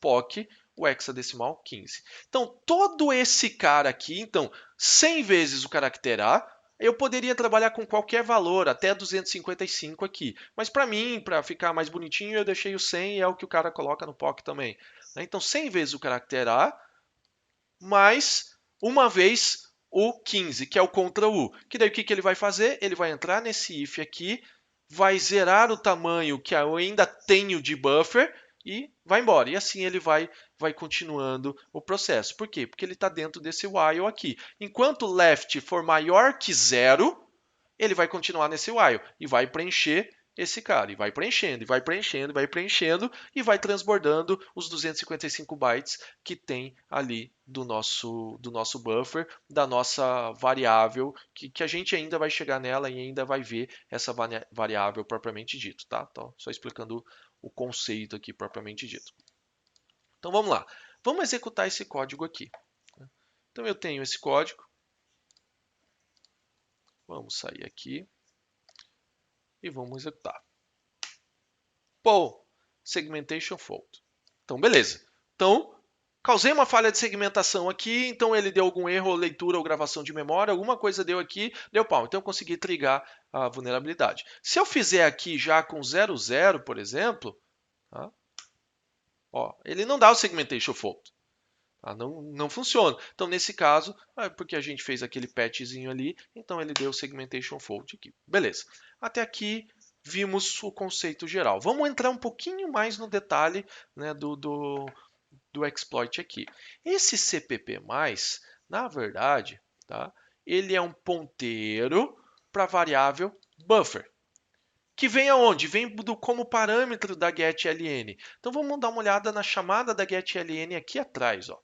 POC o hexadecimal 15. Então, todo esse cara aqui, então, 100 vezes o caractere A, eu poderia trabalhar com qualquer valor, até 255 aqui. Mas para mim, para ficar mais bonitinho, eu deixei o 100 e é o que o cara coloca no POC também. Então, 100 vezes o caractere A, mais uma vez o 15, que é o Ctrl+U. Que daí o que ele vai fazer? Ele vai entrar nesse if aqui, vai zerar o tamanho que eu ainda tenho de buffer e vai embora. E assim ele vai continuando o processo. Por quê? Porque ele está dentro desse while aqui. Enquanto left for maior que zero, ele vai continuar nesse while e vai preencher esse cara. E vai preenchendo, e vai preenchendo, vai preenchendo e vai transbordando os 255 bytes que tem ali do nosso buffer, da nossa variável, que a gente ainda vai chegar nela e ainda vai ver essa variável propriamente dito, tá? Então, só explicando o conceito aqui propriamente dito. Então vamos lá. Vamos executar esse código aqui. Então eu tenho esse código. Vamos sair aqui e vamos executar. Pô, segmentation fault. Então beleza. Então causei uma falha de segmentação aqui, então ele deu algum erro, leitura ou gravação de memória, alguma coisa deu aqui, deu pau. Então eu consegui trigar a vulnerabilidade. Se eu fizer aqui já com 00, por exemplo, tá? Ó, ele não dá o segmentation fault. Tá? Não funciona. Então, nesse caso, porque a gente fez aquele patchzinho ali, então ele deu o segmentation fault aqui. Beleza. Até aqui vimos o conceito geral. Vamos entrar um pouquinho mais no detalhe, né, do exploit aqui. Esse CPP+, na verdade, tá, ele é um ponteiro para a variável buffer. Que vem aonde? Vem como parâmetro da getLN. Então vamos dar uma olhada na chamada da getLN aqui atrás. Ó.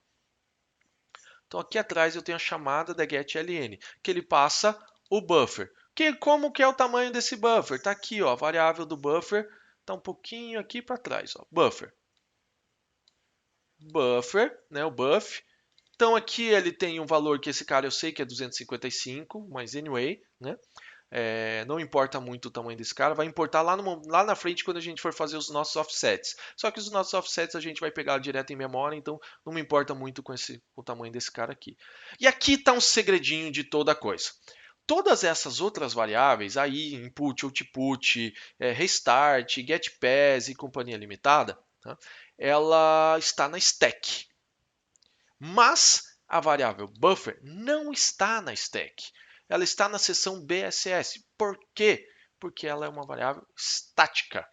Então aqui atrás eu tenho a chamada da getLN, que ele passa o buffer. Como que é o tamanho desse buffer? Está aqui, ó, a variável do buffer está um pouquinho aqui para trás. Ó, buffer. Buffer, né, o buff, Então aqui ele tem um valor que esse cara eu sei que é 255, mas anyway, né? Não importa muito o tamanho desse cara, vai importar lá na frente quando a gente for fazer os nossos offsets. Só que os nossos offsets a gente vai pegar direto em memória, então não me importa muito com o tamanho desse cara aqui. E aqui está um segredinho de toda a coisa. Todas essas outras variáveis, aí, input, output, restart, getPass e companhia limitada, tá? Ela está na stack. Mas a variável buffer não está na stack. Ela está na seção BSS. Por quê? Porque ela é uma variável estática.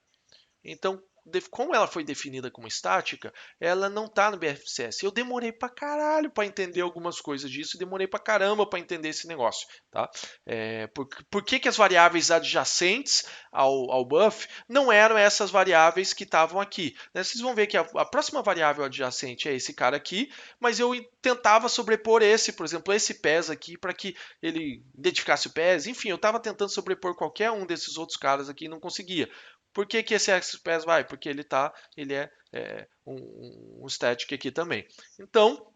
Então, como ela foi definida como estática, ela não está no BFCS. Eu demorei pra caralho para entender algumas coisas disso, e demorei pra caramba para entender esse negócio, tá? Por que as variáveis adjacentes ao buff não eram essas variáveis que estavam aqui? Né? Vocês vão ver que a próxima variável adjacente é esse cara aqui, mas eu tentava sobrepor esse, por exemplo, esse PES aqui, para que ele identificasse o PES. Enfim, eu estava tentando sobrepor qualquer um desses outros caras aqui e não conseguia. Por que, que esse XPath vai? Porque ele é um static aqui também. Então,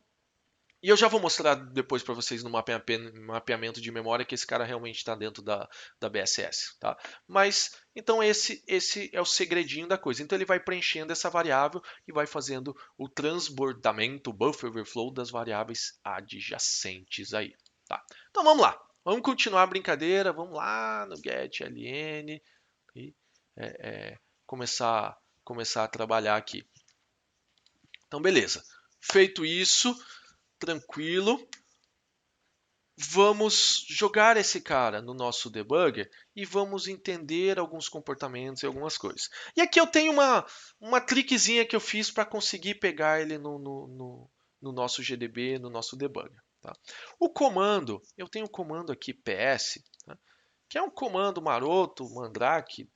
e eu já vou mostrar depois para vocês no mapeamento de memória que esse cara realmente está dentro da BSS, tá? Mas então esse é o segredinho da coisa. Então ele vai preenchendo essa variável e vai fazendo o transbordamento, o buffer overflow das variáveis adjacentes aí, tá? Então vamos lá. Vamos continuar a brincadeira. Vamos lá no getln e começar a trabalhar aqui. Então, beleza. Feito isso, tranquilo. Vamos jogar esse cara no nosso debugger e vamos entender alguns comportamentos e algumas coisas. E aqui eu tenho uma trickzinha que eu fiz para conseguir pegar ele no nosso GDB, no nosso debugger. Tá? O comando, eu tenho um comando aqui ps, tá? Que é um comando maroto, mandrake,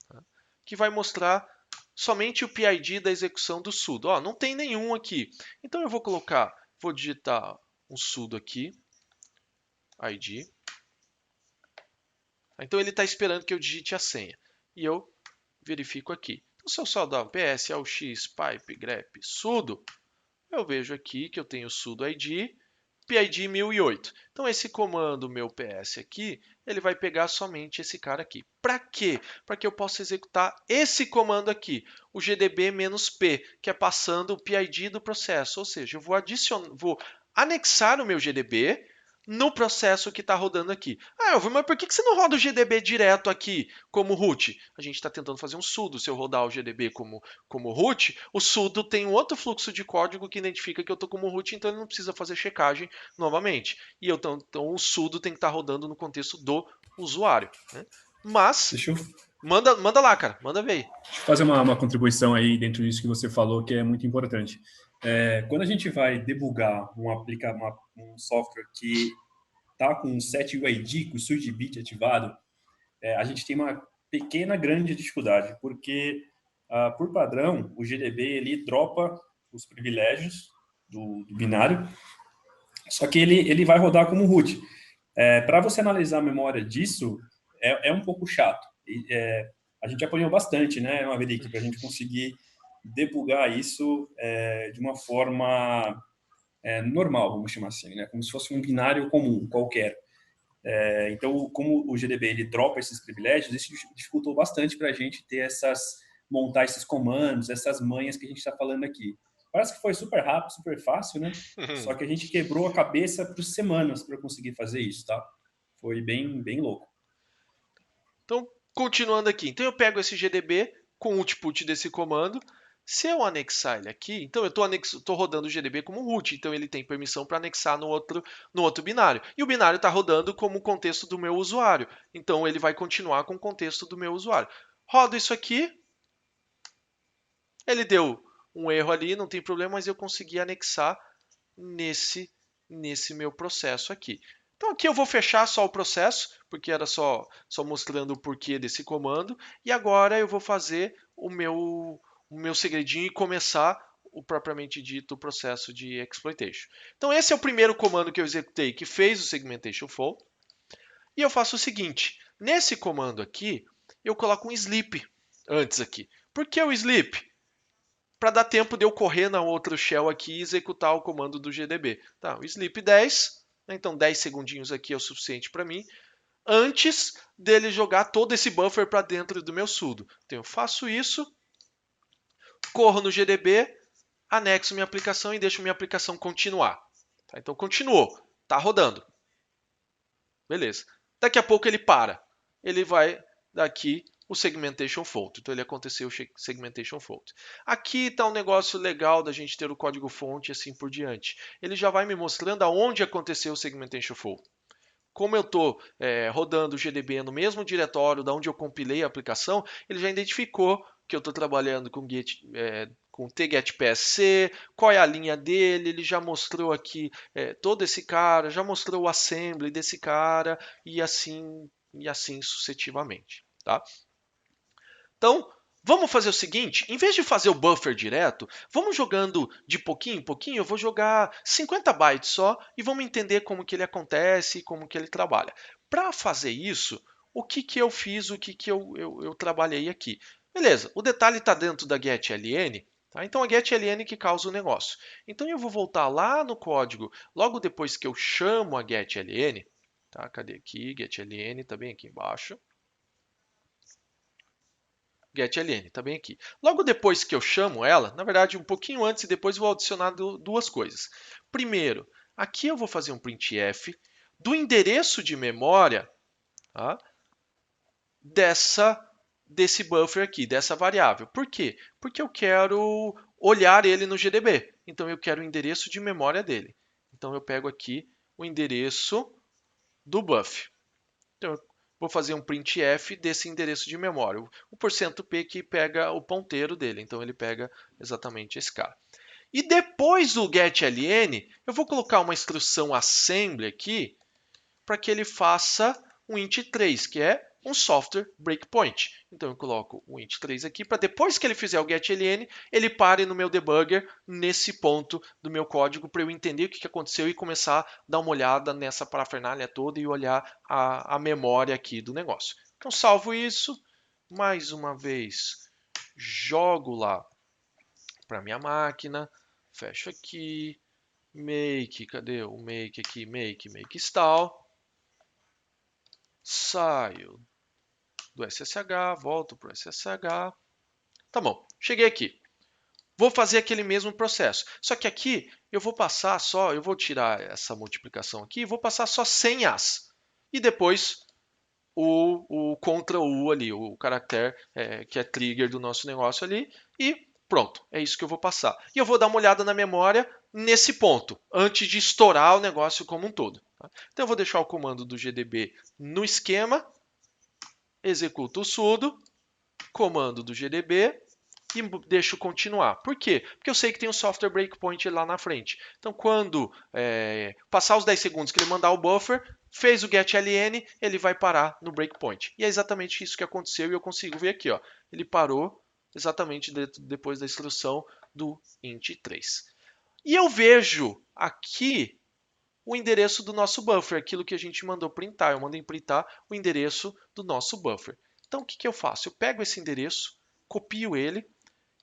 tá? Que vai mostrar somente o PID da execução do sudo. Ó, não tem nenhum aqui. Então eu vou digitar um sudo aqui, ID. Então ele está esperando que eu digite a senha. E eu verifico aqui. Então se eu só dar ps, lx, pipe, grep, sudo, eu vejo aqui que eu tenho sudo ID, PID 1008. Então esse comando meu ps aqui, ele vai pegar somente esse cara aqui. Para quê? Para que eu possa executar esse comando aqui, o gdb-p, que é passando o PID do processo. Ou seja, eu vou anexar o meu gdb no processo que está rodando aqui. Ah, Elvio, mas por que você não roda o GDB direto aqui como root? A gente está tentando fazer um sudo. Se eu rodar o GDB como root, o sudo tem um outro fluxo de código que identifica que eu estou como root, então ele não precisa fazer checagem novamente. Então o sudo tem que estar rodando no contexto do usuário. Né? Mas, Deixa eu, manda lá, cara. Manda ver aí. deixa eu fazer uma contribuição aí dentro disso que você falou, que é muito importante. Quando a gente vai debugar um software que está com o SetUID, com o SurgeBit ativado, a gente tem uma pequena, grande dificuldade, porque, por padrão, o GDB ele dropa os privilégios do binário, só que ele vai rodar como root. Para você analisar a memória disso, é um pouco chato. A gente apanhou bastante, né, Maverick, para a gente conseguir debugar isso de uma forma normal, vamos chamar assim, né, como se fosse um binário comum, qualquer. Então, como o GDB ele dropa esses privilégios, isso dificultou bastante para a gente montar esses comandos, essas manhas que a gente está falando aqui. Parece que foi super rápido, super fácil, né? Só que a gente quebrou a cabeça por semanas para conseguir fazer isso, tá? Foi bem, bem louco. Então, continuando aqui. Então eu pego esse GDB com o output desse comando. Se eu anexar ele aqui, então eu estou rodando o GDB como root, então ele tem permissão para anexar no outro binário. E o binário está rodando como contexto do meu usuário, então ele vai continuar com o contexto do meu usuário. Rodo isso aqui, ele deu um erro ali, não tem problema, mas eu consegui anexar nesse meu processo aqui. Então aqui eu vou fechar só o processo, porque era só mostrando o porquê desse comando. E agora eu vou fazer o meu segredinho e começar o propriamente dito processo de exploitation. Então esse é o primeiro comando que eu executei, que fez o segmentation fall. E eu faço o seguinte, nesse comando aqui, eu coloco um sleep antes aqui. Por que o sleep? para dar tempo de eu correr na outra shell aqui e executar o comando do GDB. Tá, o sleep 10, né, então 10 segundinhos aqui é o suficiente para mim, antes dele jogar todo esse buffer para dentro do meu sudo. Então eu faço isso, corro no GDB, anexo minha aplicação e deixo minha aplicação continuar. Tá, então continuou, está rodando. Beleza. Daqui a pouco ele para. Ele vai daqui o segmentation fault. Então ele aconteceu o segmentation fault. Aqui está um negócio legal da gente ter o código fonte e assim por diante. Ele já vai me mostrando aonde aconteceu o segmentation fault. Como eu estou rodando o GDB no mesmo diretório da onde eu compilei a aplicação, ele já identificou que eu estou trabalhando com tgetpsc, qual é a linha dele, ele já mostrou aqui todo esse cara, já mostrou o assembly desse cara e assim sucessivamente. Tá? Então, vamos fazer o seguinte, em vez de fazer o buffer direto, vamos jogando de pouquinho em pouquinho, eu vou jogar 50 bytes só e vamos entender como que ele acontece e como que ele trabalha. Para fazer isso, o que eu fiz, o que eu trabalhei aqui? Beleza, o detalhe está dentro da getln, tá? Então a getln que causa o negócio. Então eu vou voltar lá no código, logo depois que eu chamo a getln, tá? Cadê aqui? Getln está bem aqui embaixo. getln, está bem aqui. Logo depois que eu chamo ela, na verdade um pouquinho antes e depois vou adicionar duas coisas. Primeiro, aqui eu vou fazer um printf do endereço de memória, tá, desse buffer aqui, dessa variável. Por quê? Porque eu quero olhar ele no GDB. Então eu quero o endereço de memória dele. Então eu pego aqui o endereço do buff. Então eu vou fazer um printf desse endereço de memória. O %p que pega o ponteiro dele. Então ele pega exatamente esse cara. E depois do getln, eu vou colocar uma instrução assembly aqui para que ele faça um int3, que é um software breakpoint. Então eu coloco o int3 aqui para depois que ele fizer o getln, ele pare no meu debugger nesse ponto do meu código para eu entender o que aconteceu e começar a dar uma olhada nessa parafernália toda e olhar a memória aqui do negócio. Então salvo isso, mais uma vez jogo lá para minha máquina, fecho aqui, make, cadê o make aqui? Make install. Saio do SSH, volto para o SSH. Tá bom, cheguei aqui. Vou fazer aquele mesmo processo. Só que aqui eu vou passar só, eu vou tirar essa multiplicação aqui, vou passar só 100 As. E depois o Ctrl U ali, o caractere que é trigger do nosso negócio ali. E pronto, é isso que eu vou passar. E eu vou dar uma olhada na memória nesse ponto, antes de estourar o negócio como um todo. Tá? Então eu vou deixar o comando do GDB no esquema, executo o sudo, comando do GDB e deixo continuar. Por quê? Porque eu sei que tem um software breakpoint lá na frente. Então, quando passar os 10 segundos que ele mandar o buffer, fez o getln, ele vai parar no breakpoint. E é exatamente isso que aconteceu e eu consigo ver aqui. Ó, ele parou exatamente depois da instrução do int3. E eu vejo aqui o endereço do nosso buffer, aquilo que a gente mandou printar. Eu mandei printar o endereço do nosso buffer. Então, o que eu faço? Eu pego esse endereço, copio ele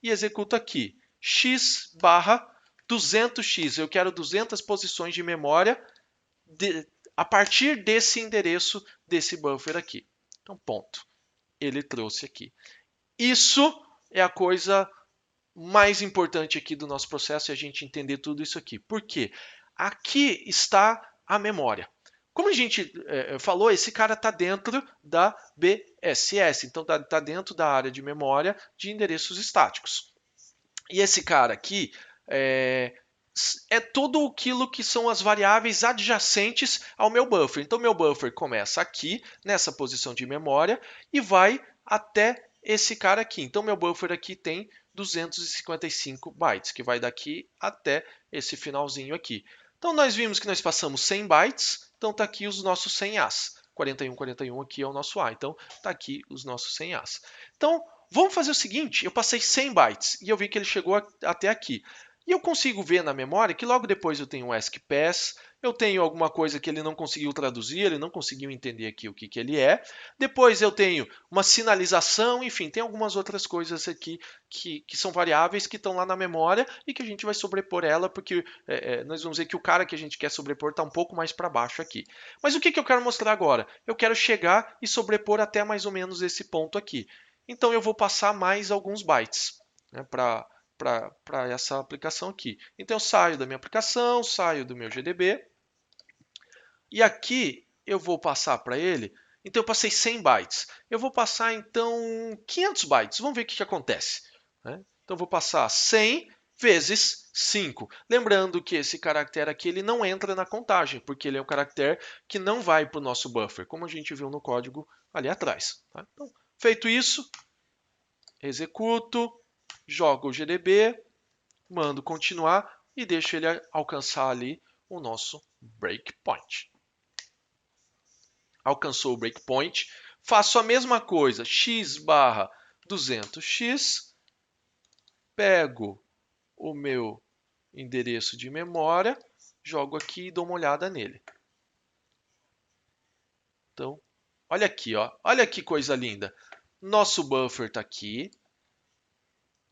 e executo aqui x barra 200x. Eu quero 200 posições de memória a partir desse endereço desse buffer aqui. Então, ponto. Ele trouxe aqui. Isso é a coisa mais importante aqui do nosso processo, é a gente entender tudo isso aqui. Por quê? Aqui está a memória. Como a gente falou, esse cara está dentro da BSS, então está dentro da área de memória de endereços estáticos. E esse cara aqui é tudo aquilo que são as variáveis adjacentes ao meu buffer. Então, meu buffer começa aqui, nessa posição de memória, e vai até esse cara aqui. Então, meu buffer aqui tem 255 bytes, que vai daqui até esse finalzinho aqui. Então, nós vimos que nós passamos 100 bytes, então está aqui os nossos 100 As. 41 aqui é o nosso A, então está aqui os nossos 100 As. Então, vamos fazer o seguinte, eu passei 100 bytes e eu vi que ele chegou até aqui. E eu consigo ver na memória que logo depois eu tenho um ASCII-Pass, eu tenho alguma coisa que ele não conseguiu traduzir, ele não conseguiu entender aqui o que, que ele é. Depois eu tenho uma sinalização, enfim, tem algumas outras coisas aqui que são variáveis que estão lá na memória e que a gente vai sobrepor ela, porque nós vamos ver que o cara que a gente quer sobrepor está um pouco mais para baixo aqui. Mas o que, que eu quero mostrar agora? Eu quero chegar e sobrepor até mais ou menos esse ponto aqui. Então eu vou passar mais alguns bytes, né, para essa aplicação aqui. Então eu saio da minha aplicação, saio do meu GDB e aqui eu vou passar para ele. Então eu passei 100 bytes. Eu vou passar então 500 bytes. Vamos ver o que, que acontece, né? Então eu vou passar 100 vezes 5. Lembrando que esse caractere aqui ele não entra na contagem, porque ele é um caractere que não vai para o nosso buffer, como a gente viu no código ali atrás. Tá? Então, feito isso, executo, jogo o GDB, mando continuar e deixo ele alcançar ali o nosso breakpoint. Alcançou o breakpoint, faço a mesma coisa, x barra 200x, pego o meu endereço de memória, jogo aqui e dou uma olhada nele. Então, olha aqui, ó, olha que coisa linda. Nosso buffer está aqui,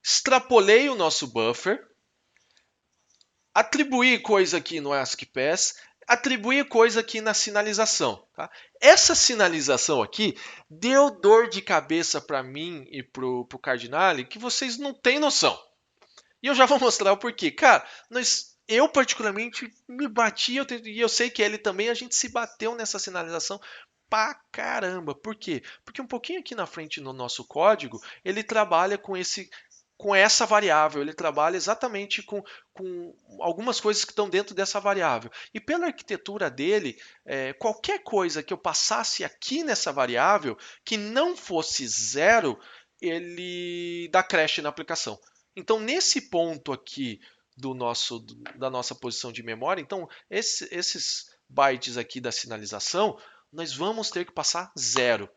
extrapolei o nosso buffer, atribuir coisa aqui no ASCII-Pass, atribuir coisa aqui na sinalização. Tá? Essa sinalização aqui deu dor de cabeça para mim e para o Cardinale que vocês não têm noção. E eu já vou mostrar o porquê. Cara, eu particularmente me bati, e eu sei que ele também, a gente se bateu nessa sinalização pra caramba. Por quê? Porque um pouquinho aqui na frente no nosso código, ele trabalha com essa variável, ele trabalha exatamente com algumas coisas que estão dentro dessa variável. E pela arquitetura dele, qualquer coisa que eu passasse aqui nessa variável que não fosse zero, ele dá crash na aplicação. Então, nesse ponto aqui da nossa posição de memória, então esses bytes aqui da sinalização, nós vamos ter que passar zero.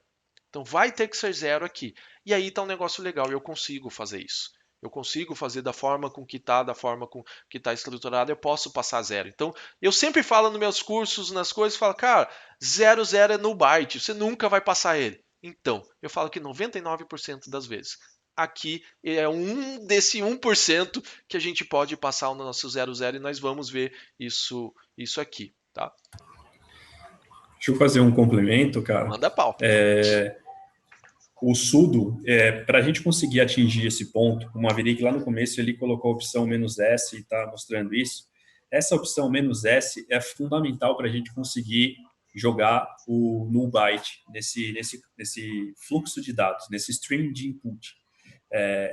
Então vai ter que ser zero aqui. E aí está um negócio legal, eu consigo fazer isso. Eu consigo fazer da forma com que está, da forma com que está estruturado, eu posso passar zero. Então, eu sempre falo nos meus cursos, nas coisas, falo, cara, zero, zero é no byte, você nunca vai passar ele. Então, eu falo que 99% das vezes. Aqui é desse 1% que a gente pode passar o nosso zero, zero e nós vamos ver isso aqui, tá? Deixa eu fazer um complemento, cara. Manda pau. O sudo, para a gente conseguir atingir esse ponto, o Maverick lá no começo ele colocou a opção "-s" e está mostrando isso. Essa opção "-s" é fundamental para a gente conseguir jogar o null byte nesse fluxo de dados, nesse stream de input.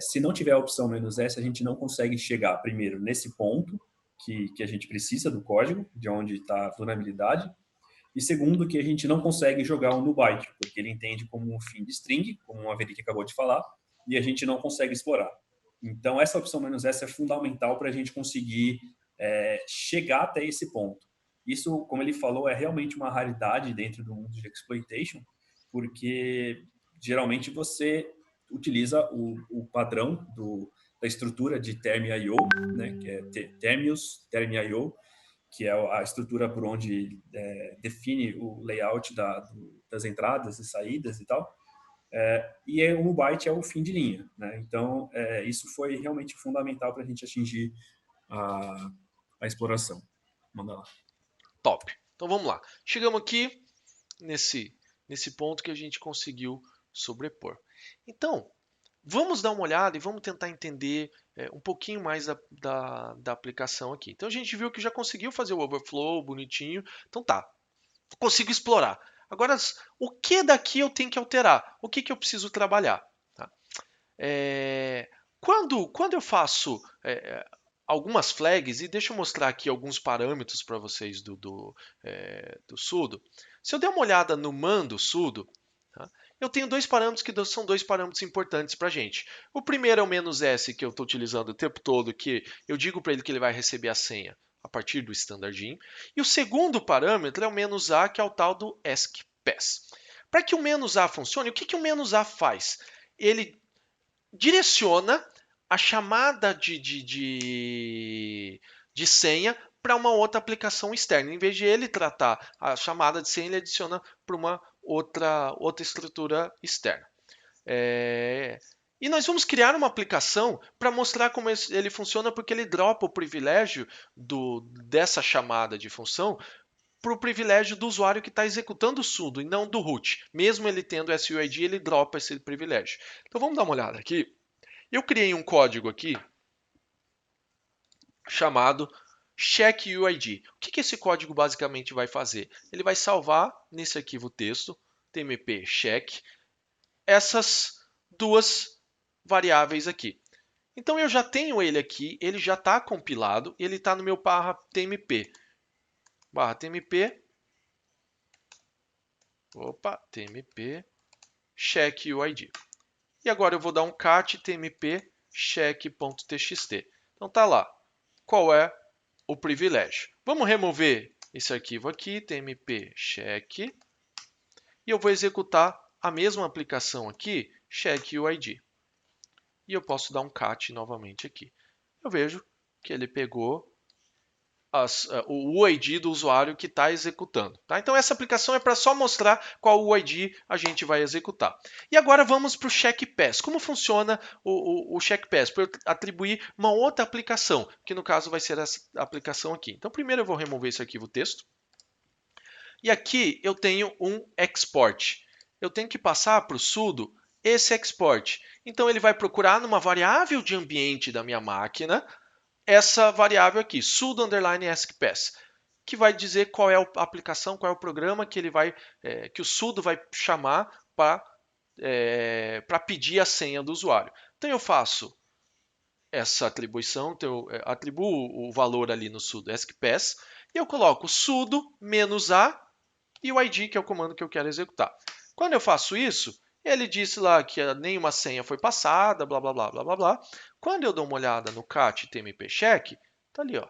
Se não tiver a opção "-s", a gente não consegue chegar, primeiro, nesse ponto que a gente precisa do código, de onde está a vulnerabilidade, e segundo, que a gente não consegue jogar um null byte, porque ele entende como um fim de string, como o Maverick acabou de falar, e a gente não consegue explorar. Então, essa opção "-s" é fundamental para a gente conseguir chegar até esse ponto. Isso, como ele falou, é realmente uma raridade dentro do mundo de exploitation, porque geralmente você utiliza o padrão da estrutura de term.io, né, que é termius, term.io, que é a estrutura por onde define o layout das entradas e saídas e tal. E o null byte é o fim de linha, né? Então, isso foi realmente fundamental para a gente atingir a exploração. Manda lá. Top. Então vamos lá. Chegamos aqui nesse ponto que a gente conseguiu sobrepor. Então, vamos dar uma olhada e vamos tentar entender um pouquinho mais da aplicação aqui. Então a gente viu que já conseguiu fazer o overflow bonitinho. Então tá, consigo explorar. Agora, o que daqui eu tenho que alterar? O que eu preciso trabalhar? Tá? Quando eu faço algumas flags, e deixa eu mostrar aqui alguns parâmetros para vocês do sudo. Se eu der uma olhada no mando sudo, tá? Eu tenho dois parâmetros que são dois parâmetros importantes para a gente. O primeiro é o "-s", que eu estou utilizando o tempo todo, que eu digo para ele que ele vai receber a senha a partir do standardin. E o segundo parâmetro é o "-a", que é o tal do ASCII-Pass. Para que o "-a" funcione, o que o "-a" faz? Ele direciona a chamada de senha para uma outra aplicação externa. Em vez de ele tratar a chamada de senha, ele adiciona para uma outra estrutura externa. E nós vamos criar uma aplicação para mostrar como ele funciona, porque ele dropa o privilégio dessa chamada de função para o privilégio do usuário que está executando o sudo e não do root. Mesmo ele tendo SUID, ele dropa esse privilégio. Então vamos dar uma olhada aqui. Eu criei um código aqui chamado checkUID. O que esse código basicamente vai fazer? Ele vai salvar nesse arquivo texto, tmp check, essas duas variáveis aqui. Então eu já tenho ele aqui, ele já está compilado, ele está no meu /tmp. /tmp, tmp checkUID. E agora eu vou dar um cat tmp check.txt. Então tá lá. Qual é o privilégio? Vamos remover esse arquivo aqui, tmp check, e eu vou executar a mesma aplicação aqui, checkUID. E eu posso dar um cat novamente aqui. Eu vejo que ele pegou o UID do usuário que está executando. Tá? Então essa aplicação é para só mostrar qual UID a gente vai executar. E agora vamos para o checkpass. Como funciona o checkpass? Para eu atribuir uma outra aplicação, que no caso vai ser essa aplicação aqui. Então primeiro eu vou remover esse arquivo texto. E aqui eu tenho um export. Eu tenho que passar para o sudo esse export. Então ele vai procurar numa variável de ambiente da minha máquina essa variável aqui, sudo underline askpass, que vai dizer qual é a aplicação, qual é o programa que ele vai, que o sudo vai chamar para pedir a senha do usuário. Então eu faço essa atribuição, então eu atribuo o valor ali no sudo askpass e eu coloco sudo -a e o id, que é o comando que eu quero executar. Quando eu faço isso, ele disse lá que nenhuma senha foi passada, blá, blá, blá, blá, blá, blá. Quando eu dou uma olhada no cat tmp check, tá ali, ó.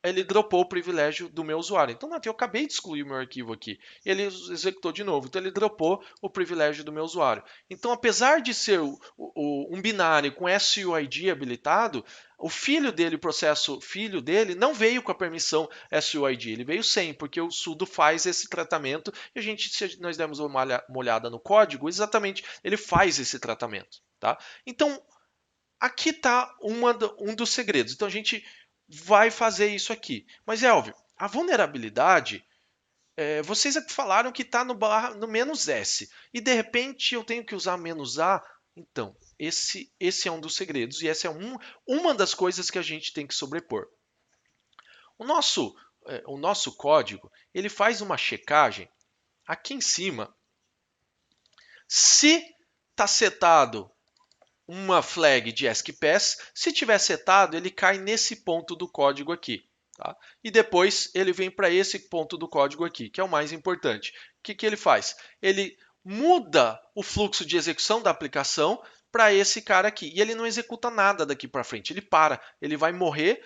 Ele dropou o privilégio do meu usuário. Então, eu acabei de excluir o meu arquivo aqui. Ele executou de novo. Então, ele dropou o privilégio do meu usuário. Então, apesar de ser um binário com SUID habilitado, o filho dele, o processo filho dele, não veio com a permissão SUID. Ele veio sem, porque o sudo faz esse tratamento. E se nós dermos uma olhada no código, exatamente, ele faz esse tratamento. Tá? Então, aqui está um dos segredos. Então, a gente vai fazer isso aqui. Mas é óbvio, a vulnerabilidade, vocês falaram que está no "-s", e de repente eu tenho que usar "-a", então esse é um dos segredos, e essa é uma das coisas que a gente tem que sobrepor. O nosso código, ele faz uma checagem aqui em cima, se está setado uma flag de askpass, se tiver setado, ele cai nesse ponto do código aqui. Tá? E depois ele vem para esse ponto do código aqui, que é o mais importante. O que ele faz? Ele muda o fluxo de execução da aplicação para esse cara aqui. E ele não executa nada daqui para frente. Ele para. Ele vai morrer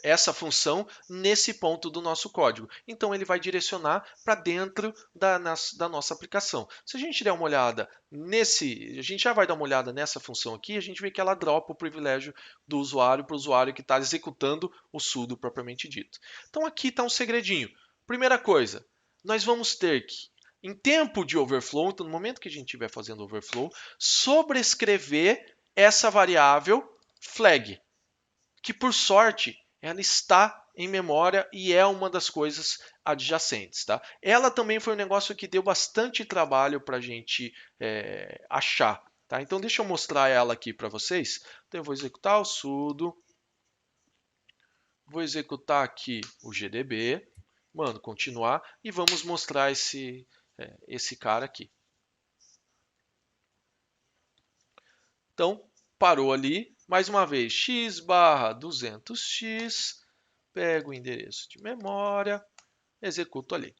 essa função nesse ponto do nosso código. Então ele vai direcionar para dentro da nossa aplicação. Se a gente der uma olhada a gente já vai dar uma olhada nessa função aqui, a gente vê que ela dropa o privilégio do usuário para o usuário que está executando o sudo propriamente dito. Então aqui está um segredinho. Primeira coisa, nós vamos ter que, em tempo de overflow, então no momento que a gente estiver fazendo overflow, sobrescrever essa variável flag, que por sorte ela está em memória e é uma das coisas adjacentes. Tá? Ela também foi um negócio que deu bastante trabalho para a gente achar. Tá? Então deixa eu mostrar ela aqui para vocês. Então eu vou executar o sudo, vou executar aqui o gdb, mando continuar e vamos mostrar esse cara aqui. Então parou ali, mais uma vez, x/200x, pego o endereço de memória, executo ali.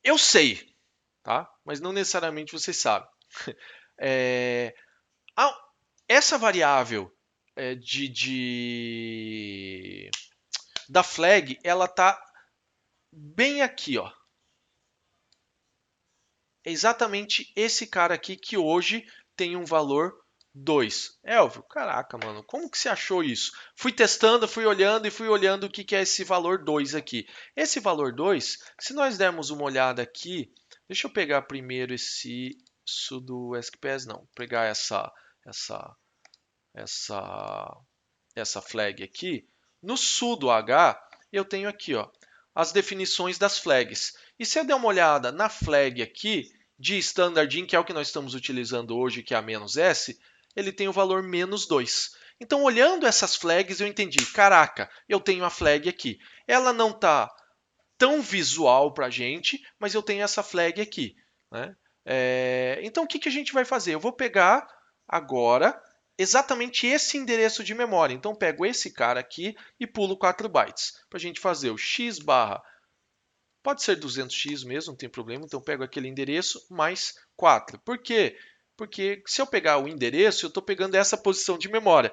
Eu sei, tá? Mas não necessariamente você sabe. Essa variável da flag, ela está bem aqui, ó. É exatamente esse cara aqui que hoje tem um valor 2. Elvio, caraca, mano, como que você achou isso? Fui testando, fui olhando e fui olhando o que que é esse valor 2 aqui. Esse valor 2, se nós dermos uma olhada aqui, deixa eu pegar primeiro esse sudo SQPS, não, pegar essa, essa, essa flag aqui. No sudo H, eu tenho aqui, ó, as definições das flags. E se eu der uma olhada na flag aqui, de standard in, que é o que nós estamos utilizando hoje, que é a "-s", ele tem o valor "-2". Então, olhando essas flags, eu entendi, caraca, eu tenho a flag aqui. Ela não está tão visual para a gente, mas eu tenho essa flag aqui. Né? Então, o que, que a gente vai fazer? Eu vou pegar agora exatamente esse endereço de memória. Então, pego esse cara aqui e pulo 4 bytes. Para a gente fazer o x barra, pode ser 200x mesmo, não tem problema. Então, pego aquele endereço mais 4. Por quê? Porque se eu pegar o endereço, eu estou pegando essa posição de memória,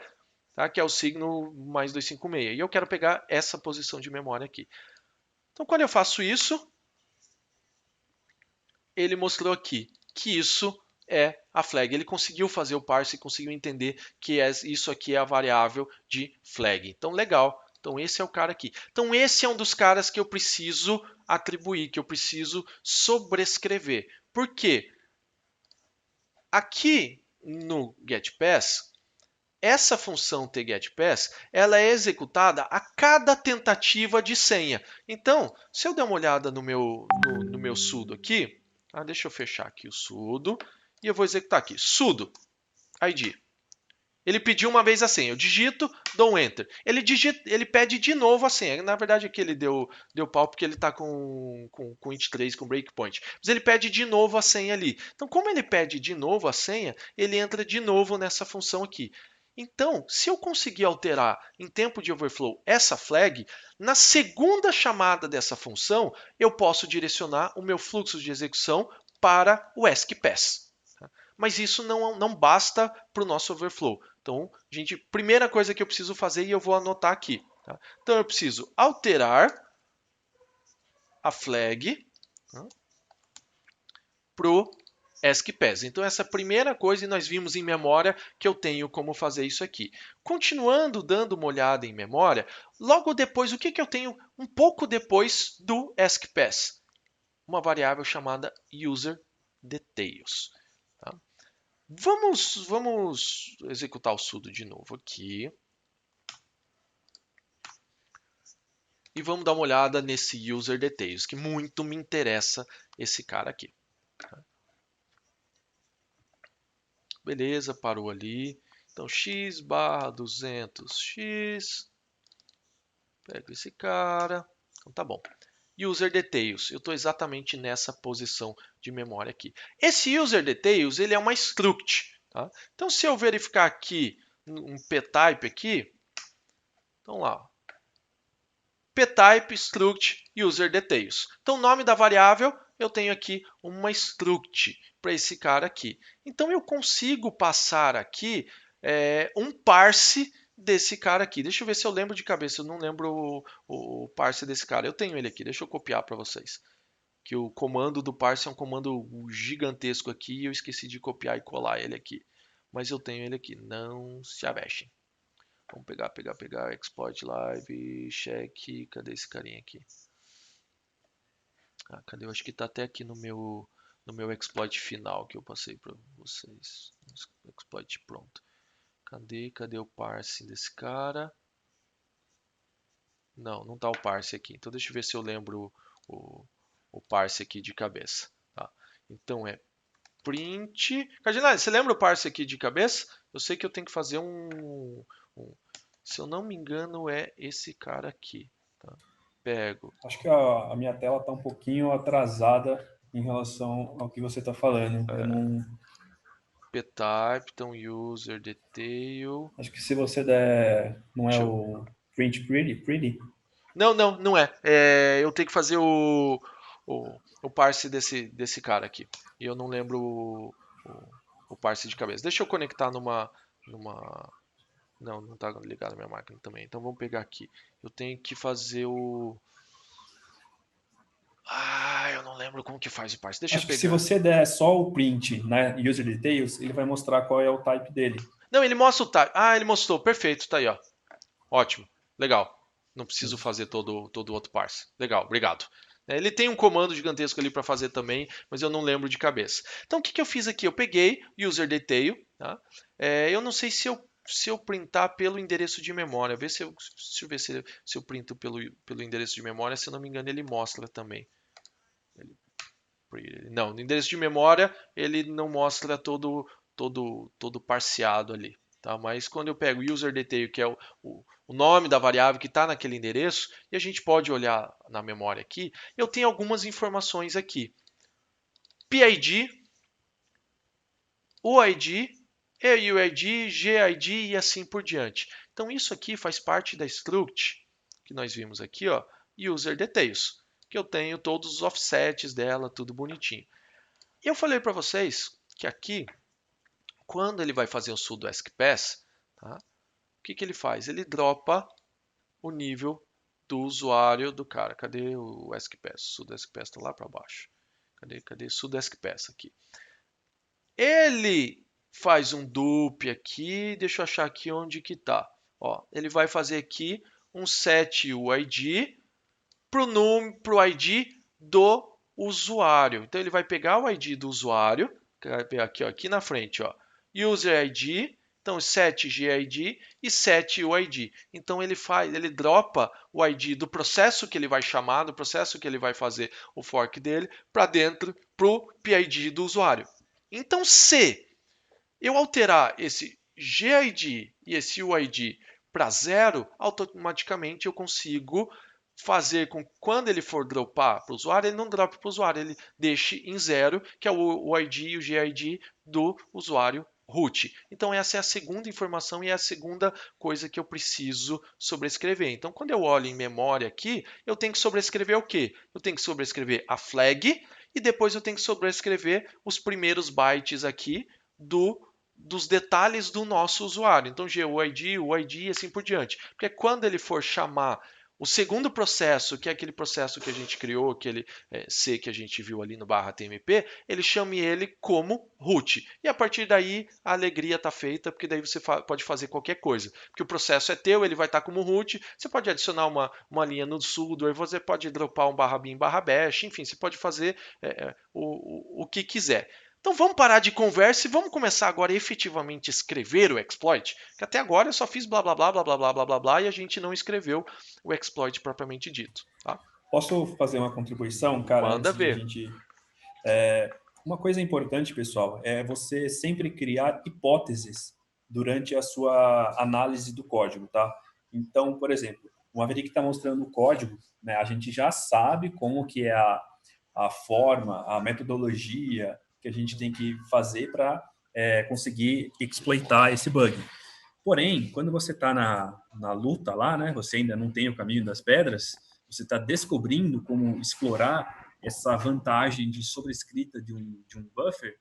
tá? Que é o signo mais 256. E eu quero pegar essa posição de memória aqui. Então, quando eu faço isso, ele mostrou aqui que isso é a flag. Ele conseguiu fazer o parse e conseguiu entender que isso aqui é a variável de flag. Então, legal. Então, esse é o cara aqui. Então, esse é um dos caras que eu preciso atribuir, que eu preciso sobrescrever. Por quê? Aqui no getPass, essa função tGetPass, ela é executada a cada tentativa de senha. Então, se eu der uma olhada no meu sudo aqui, deixa eu fechar aqui o sudo e eu vou executar aqui, sudo id. Ele pediu uma vez a senha, eu digito, dou um enter. Ele pede de novo a senha. Na verdade aqui ele deu pau porque ele está com int3, com breakpoint. Mas ele pede de novo a senha ali. Então, como ele pede de novo a senha, ele entra de novo nessa função aqui. Então, se eu conseguir alterar em tempo de overflow essa flag, na segunda chamada dessa função, eu posso direcionar o meu fluxo de execução para o ASCII-Pass. Mas isso não basta para o nosso overflow. Então, primeira coisa que eu preciso fazer, e eu vou anotar aqui. Tá? Então, eu preciso alterar a flag, tá, para o ASCII-Pass. Então, essa é a primeira coisa, e nós vimos em memória que eu tenho como fazer isso aqui. Continuando dando uma olhada em memória, logo depois, o que, que eu tenho um pouco depois do ASCII-Pass? Uma variável chamada userDetails. Tá? Vamos executar o sudo de novo aqui. E vamos dar uma olhada nesse userDetails, que muito me interessa esse cara aqui. Beleza, parou ali. Então, x barra 200x. Pego esse cara. Então, tá bom. UserDetails, eu estou exatamente nessa posição de memória aqui. Esse UserDetails, ele é uma struct. Tá? Então, se eu verificar aqui um ptype aqui, então lá, ptype struct UserDetails. Então, o nome da variável, eu tenho aqui uma struct para esse cara aqui. Então, eu consigo passar aqui um parse desse cara aqui. Deixa eu ver se eu lembro de cabeça. Eu não lembro o parse desse cara. Eu tenho ele aqui. Deixa eu copiar para vocês. Que o comando do parse é um comando gigantesco aqui e eu esqueci de copiar e colar ele aqui. Mas eu tenho ele aqui. Não se avexem. Vamos pegar, export live, check, cadê esse carinha aqui? Cadê? Eu acho que está até aqui no meu exploit final que eu passei para vocês. Exploit pronto. Cadê o parse desse cara? Não está o parse aqui. Então deixa eu ver se eu lembro o parse aqui de cabeça. Tá? Então é print. Cardinal, você lembra o parse aqui de cabeça? Eu sei que eu tenho que fazer se eu não me engano, é esse cara aqui. Tá? Pego. Acho que a minha tela está um pouquinho atrasada em relação ao que você está falando. Eu não. Ptype, então user detail. Acho que se você der. Não é Deixa eu... o print pretty? Pretty? Não é. Eu tenho que fazer o parse desse cara aqui. E eu não lembro o parse de cabeça. Deixa eu conectar numa. Não está ligado na minha máquina também. Então vamos pegar aqui. Eu tenho que fazer o. Eu não lembro como que faz o parse. Deixa eu Acho que se pegar. você der só o print na user details, ele vai mostrar qual é o type dele. Não, ele mostra o type. Ah, ele mostrou. Perfeito, tá aí, ó. Ótimo. Legal. Não preciso fazer todo o outro parse. Legal, obrigado. Ele tem um comando gigantesco ali para fazer também, mas eu não lembro de cabeça. Então, o que eu fiz aqui? Eu peguei user detail, tá? Eu não sei se eu printar pelo endereço de memória. Deixa eu ver se eu printo pelo endereço de memória. Se eu não me engano, ele mostra também. Não, no endereço de memória ele não mostra todo parseado ali. Tá? Mas quando eu pego user detail, que é o nome da variável que está naquele endereço, e a gente pode olhar na memória aqui, eu tenho algumas informações aqui. PID, UID, EUID, GID e assim por diante. Então isso aqui faz parte da struct que nós vimos aqui, ó, user details, que eu tenho todos os offsets dela, tudo bonitinho. Eu falei para vocês que aqui, quando ele vai fazer o sudo askpass, tá? O que ele faz? Ele dropa o nível do usuário do cara. Cadê o askpass? O sudo askpass está lá para baixo. Cadê sudo askpass aqui? Ele faz um dupe aqui, deixa eu achar aqui onde que tá. Ó, ele vai fazer aqui um set UID para o ID do usuário. Então ele vai pegar o ID do usuário, aqui, ó, aqui na frente, ó, user ID, então set GID e set UID. Então ele dropa o ID do processo que ele vai chamar, do processo que ele vai fazer o fork dele para dentro pro PID do usuário. Então se eu alterar esse GID e esse UID para zero, automaticamente eu consigo fazer com que quando ele for dropar para o usuário, ele não drope para o usuário, ele deixe em zero, que é o ID e o GID do usuário root. Então essa é a segunda informação e é a segunda coisa que eu preciso sobrescrever. Então quando eu olho em memória aqui, eu tenho que sobrescrever o quê? Eu tenho que sobrescrever a flag e depois eu tenho que sobrescrever os primeiros bytes aqui dos detalhes do nosso usuário. Então, GUID, UID e assim por diante. Porque quando ele for chamar o segundo processo, que é aquele processo que a gente criou, aquele C que a gente viu ali no barra TMP, ele chame ele como root. E a partir daí a alegria está feita, porque daí você pode fazer qualquer coisa. Porque o processo é teu, ele vai estar como root, você pode adicionar uma linha no sudo, aí você pode dropar um barra bin, barra bash, enfim, você pode fazer o que quiser. Então vamos parar de conversa e vamos começar agora a efetivamente escrever o exploit, que até agora eu só fiz blá blá blá blá blá blá blá blá blá e a gente não escreveu o exploit propriamente dito. Tá? Posso fazer uma contribuição, cara, Manda antes de a ver. gente. Uma coisa importante, pessoal, é você sempre criar hipóteses durante a sua análise do código, tá? Então, por exemplo, uma vez que está mostrando o código, né, a gente já sabe como que é a forma, a metodologia que a gente tem que fazer para conseguir exploitar esse bug. Porém, quando você está na luta lá, né, você ainda não tem o caminho das pedras, você está descobrindo como explorar essa vantagem de sobrescrita de um buffer,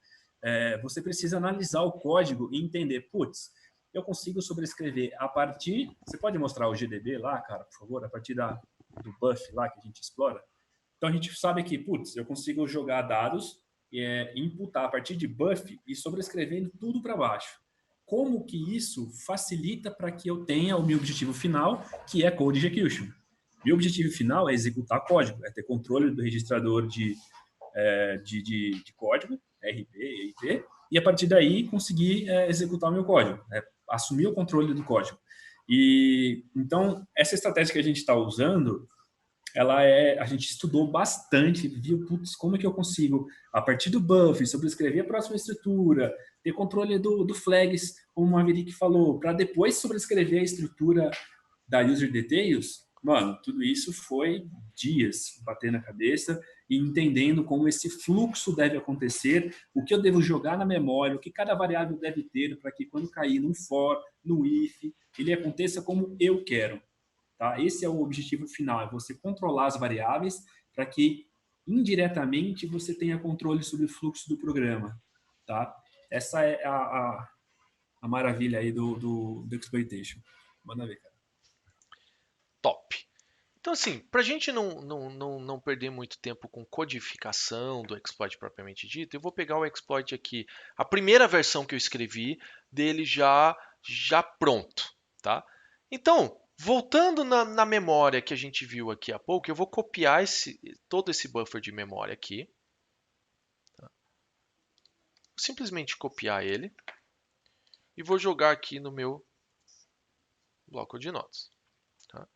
você precisa analisar o código e entender, putz, eu consigo sobrescrever a partir... Você pode mostrar o GDB lá, cara, por favor, a partir do buff lá que a gente explora? Então, a gente sabe que, putz, eu consigo jogar dados, imputar a partir de buff e sobrescrevendo tudo para baixo. Como que isso facilita para que eu tenha o meu objetivo final, que é code execution? Meu objetivo final é executar código, é ter controle do registrador de código, RP, EIP, e a partir daí conseguir executar o meu código, assumir o controle do código. E então, essa estratégia que a gente está usando, a gente estudou bastante, viu, putz, como é que eu consigo, a partir do buff, sobrescrever a próxima estrutura, ter controle do flags, como o Maverick falou, para depois sobrescrever a estrutura da user details. Mano, tudo isso foi dias batendo na cabeça e entendendo como esse fluxo deve acontecer, o que eu devo jogar na memória, o que cada variável deve ter para que quando cair no for, no if, ele aconteça como eu quero. Tá? Esse é o objetivo final, é você controlar as variáveis para que indiretamente você tenha controle sobre o fluxo do programa. Tá? Essa é a maravilha aí do exploitation. Manda ver, cara. Top. Então, assim, para a gente não perder muito tempo com codificação do exploit propriamente dito, eu vou pegar o exploit aqui, a primeira versão que eu escrevi dele já pronto, tá? Então, voltando na memória que a gente viu aqui há pouco, eu vou copiar todo esse buffer de memória aqui, simplesmente copiar ele e vou jogar aqui no meu bloco de notas. Tá?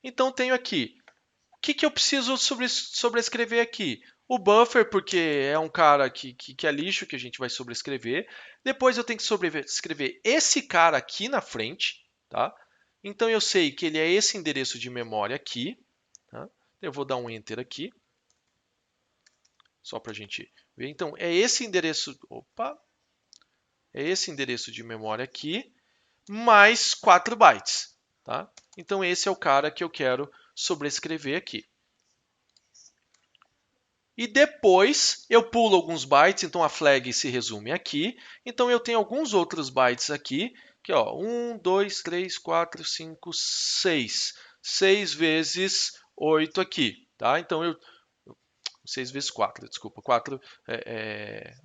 Então, tenho aqui o que eu preciso sobrescrever aqui? O buffer, porque é um cara que é lixo, que a gente vai sobrescrever. Depois eu tenho que sobrescrever esse cara aqui na frente. Tá? Então eu sei que ele é esse endereço de memória aqui. Tá? Eu vou dar um Enter aqui. Só para a gente ver. Então é esse endereço. Opa! É esse endereço de memória aqui, mais 4 bytes. Tá? Então esse é o cara que eu quero sobrescrever aqui. E depois eu pulo alguns bytes, então a flag se resume aqui. Então eu tenho alguns outros bytes aqui, que ó, 1, 2, 3, 4, 5, 6. 6 vezes 8 aqui, tá? Então 6 vezes 4, desculpa, 4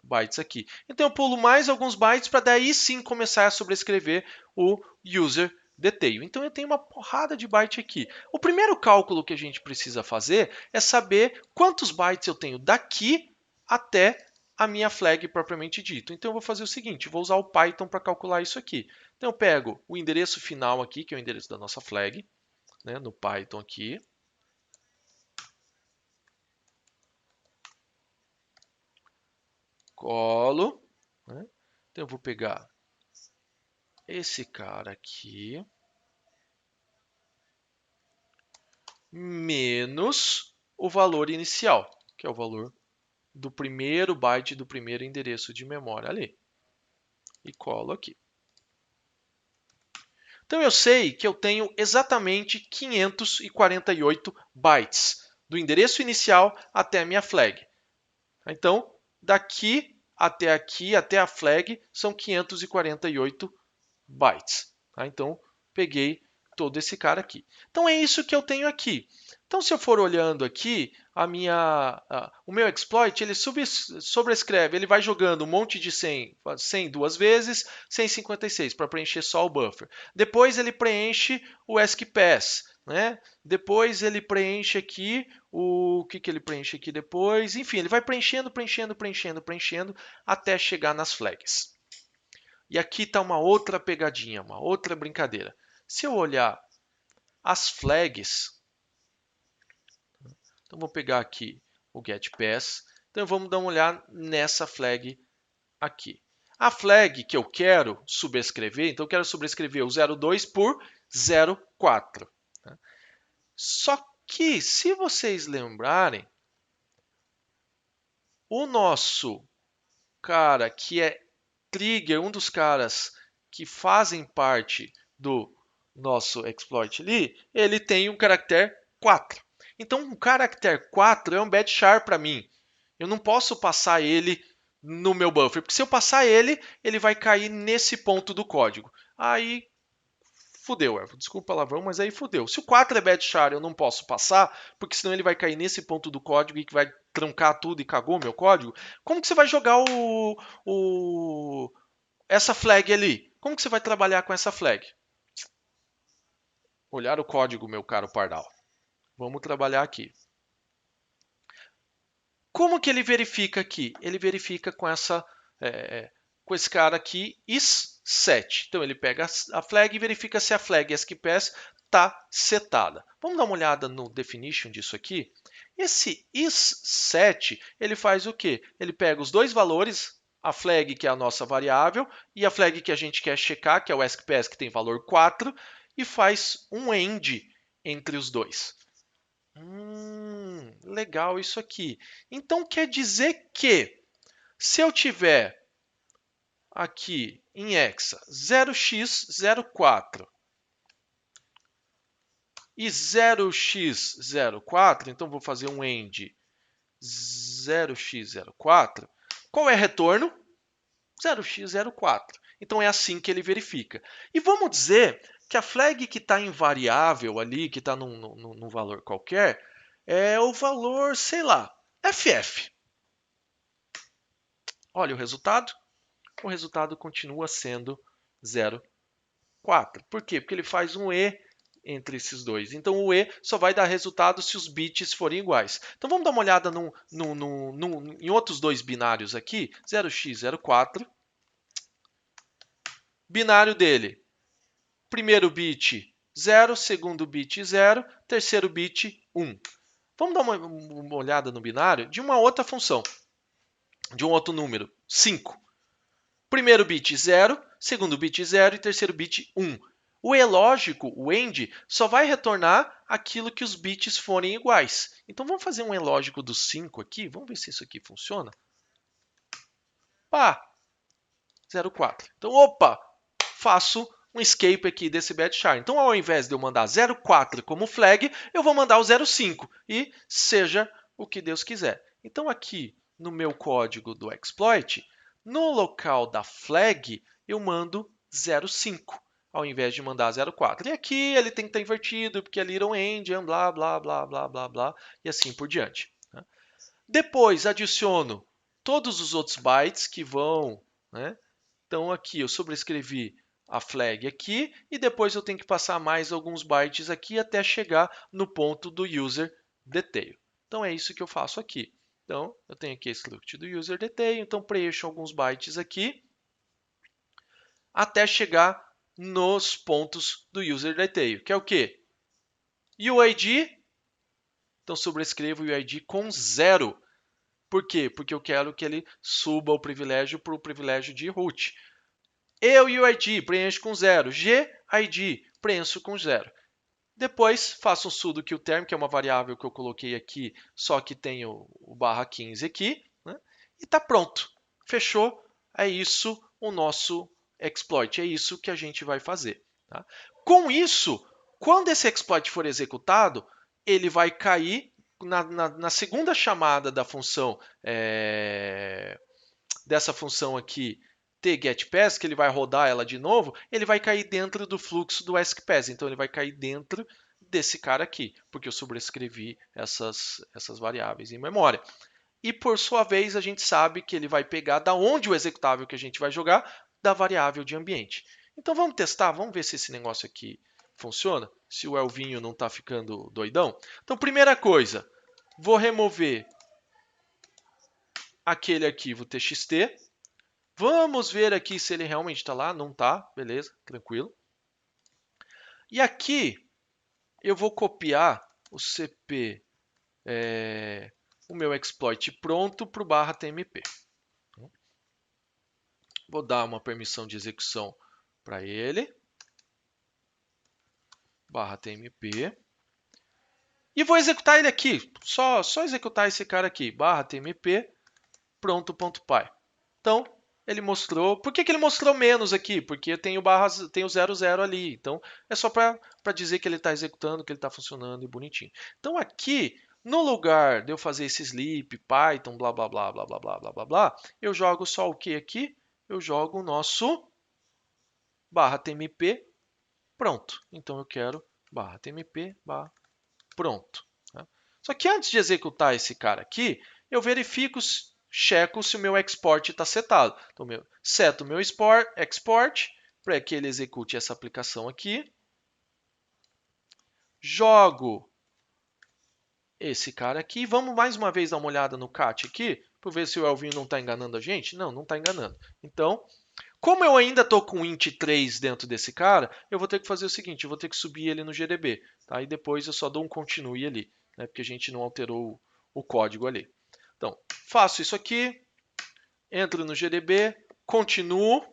bytes aqui. Então eu pulo mais alguns bytes para daí sim começar a sobrescrever o user detail. Então eu tenho uma porrada de byte aqui. O primeiro cálculo que a gente precisa fazer é saber quantos bytes eu tenho daqui até a minha flag propriamente dito. Então eu vou fazer o seguinte, vou usar o Python para calcular isso aqui. Então eu pego o endereço final aqui, que é o endereço da nossa flag, né, no Python aqui. Colo, né? Então eu vou pegar esse cara aqui, menos o valor inicial, que é o valor do primeiro byte do primeiro endereço de memória ali. E colo aqui. Então eu sei que eu tenho exatamente 548 bytes do endereço inicial até a minha flag. Então, daqui, até a flag, são 548 bytes. Tá? Então, peguei todo esse cara aqui. Então, é isso que eu tenho aqui. Então, se eu for olhando aqui, o meu exploit, ele sobrescreve, ele vai jogando um monte de 100 duas vezes, 156 para preencher só o buffer. Depois ele preenche o ASCII-Pass, né? Depois ele preenche aqui o que ele preenche aqui depois. Enfim, ele vai preenchendo, até chegar nas flags. E aqui está uma outra pegadinha, uma outra brincadeira. Se eu olhar as flags, então vou pegar aqui o getPass, então vamos dar uma olhada nessa flag aqui. A flag que eu quero subscrever, então eu quero subscrever o 02 por 04. Tá? Só que, se vocês lembrarem, o nosso cara que é trigger, um dos caras que fazem parte do nosso exploit ali, ele tem um caractere 4. Então, um caractere 4 é um bad char para mim. Eu não posso passar ele no meu buffer, porque se eu passar ele, ele vai cair nesse ponto do código. Aí fudeu, desculpa o palavrão, mas aí fudeu. Se o 4 é bad char, eu não posso passar, porque senão ele vai cair nesse ponto do código e que vai trancar tudo e cagou meu código. Como que você vai jogar essa flag ali? Como que você vai trabalhar com essa flag? Olhar o código, meu caro Pardal. Vamos trabalhar aqui. Como que ele verifica aqui? Ele verifica com com esse cara aqui, is7. Então ele pega a flag e verifica se a flag ASCII-Pass está setada. Vamos dar uma olhada no definition disso aqui. Esse is7, ele faz o quê? Ele pega os dois valores, a flag, que é a nossa variável, e a flag que a gente quer checar, que é o ASCII-Pass, que tem valor 4, e faz um AND entre os dois. Legal isso aqui. Então quer dizer que se eu tiver aqui em hexa 0x04 e 0x04, então vou fazer um AND 0x04, qual é retorno? 0x04. Então é assim que ele verifica. E vamos dizer que a flag que está em variável ali, que está num valor qualquer, é o valor, sei lá, FF. Olha o resultado. O resultado continua sendo 0,4. Por quê? Porque ele faz um E entre esses dois. Então o E só vai dar resultado se os bits forem iguais. Então vamos dar uma olhada em outros dois binários aqui. 0x, 0,4. Binário dele. Primeiro bit 0, segundo bit 0, terceiro bit 1. Vamos dar uma olhada no binário de uma outra função, de um outro número, 5. Primeiro bit 0, segundo bit 0 e terceiro bit 1. O E lógico, o AND, só vai retornar aquilo que os bits forem iguais. Então vamos fazer um E lógico do 5 aqui, vamos ver se isso aqui funciona. Pá, 0,4. Então, opa, faço um escape aqui desse bad char. Então, ao invés de eu mandar 0,4 como flag, eu vou mandar o 0,5 e seja o que Deus quiser. Então, aqui no meu código do exploit, no local da flag, eu mando 0,5 ao invés de mandar 0,4. E aqui ele tem que estar invertido, porque é little endian, blá, blá, blá, blá, blá, blá, e assim por diante. Depois, adiciono todos os outros bytes que vão, né? Então, aqui eu sobrescrevi a flag aqui e depois eu tenho que passar mais alguns bytes aqui até chegar no ponto do user detail. Então, é isso que eu faço aqui. Então, eu tenho aqui esse struct do user detail, então preencho alguns bytes aqui até chegar nos pontos do user detail, que é o quê? UID, então sobrescrevo o UID com 0. Por quê? Porque eu quero que ele suba o privilégio para o privilégio de root. E o UID preencho com 0. GID preencho com 0. Depois faço um sudo QTerm, que é uma variável que eu coloquei aqui, só que tem o barra 15 aqui, né? E está pronto. Fechou. É isso o nosso exploit. É isso que a gente vai fazer. Tá? Com isso, quando esse exploit for executado, ele vai cair na segunda chamada da função, dessa função aqui, tGetPass, que ele vai rodar ela de novo, ele vai cair dentro do fluxo do AskPass. Então, ele vai cair dentro desse cara aqui, porque eu sobrescrevi essas variáveis em memória. E, por sua vez, a gente sabe que ele vai pegar da onde o executável que a gente vai jogar, da variável de ambiente. Então, vamos testar, vamos ver se esse negócio aqui funciona, se o Elvinho não está ficando doidão. Então, primeira coisa, vou remover aquele arquivo txt. Vamos ver aqui se ele realmente está lá. Não está, beleza, tranquilo. E aqui eu vou copiar o CP, o meu exploit pronto para o barra tmp. Vou dar uma permissão de execução para ele, barra tmp. E vou executar ele aqui, só executar esse cara aqui, barra tmp, pronto.py. Então, ele mostrou. Por que ele mostrou menos aqui? Porque tem o 00 ali. Então, é só para dizer que ele está executando, que ele está funcionando e bonitinho. Então, aqui, no lugar de eu fazer esse sleep, Python, blá, blá, blá, blá, blá, blá, blá, blá, blá, eu jogo só o que aqui? Eu jogo o nosso barra tmp pronto. Então, eu quero barra tmp barra pronto. Tá? Só que antes de executar esse cara aqui, eu verifico, checo se o meu export está setado. Então, seto o meu export para que ele execute essa aplicação aqui. Jogo esse cara aqui. Vamos mais uma vez dar uma olhada no cat aqui, para ver se o Elvinho não está enganando a gente. Não, não está enganando. Então, como eu ainda estou com int 3 dentro desse cara, eu vou ter que fazer o seguinte, eu vou ter que subir ele no GDB. Tá? E depois eu só dou um continue ali, né? Porque a gente não alterou o código ali. Então, faço isso aqui, entro no GDB, continuo.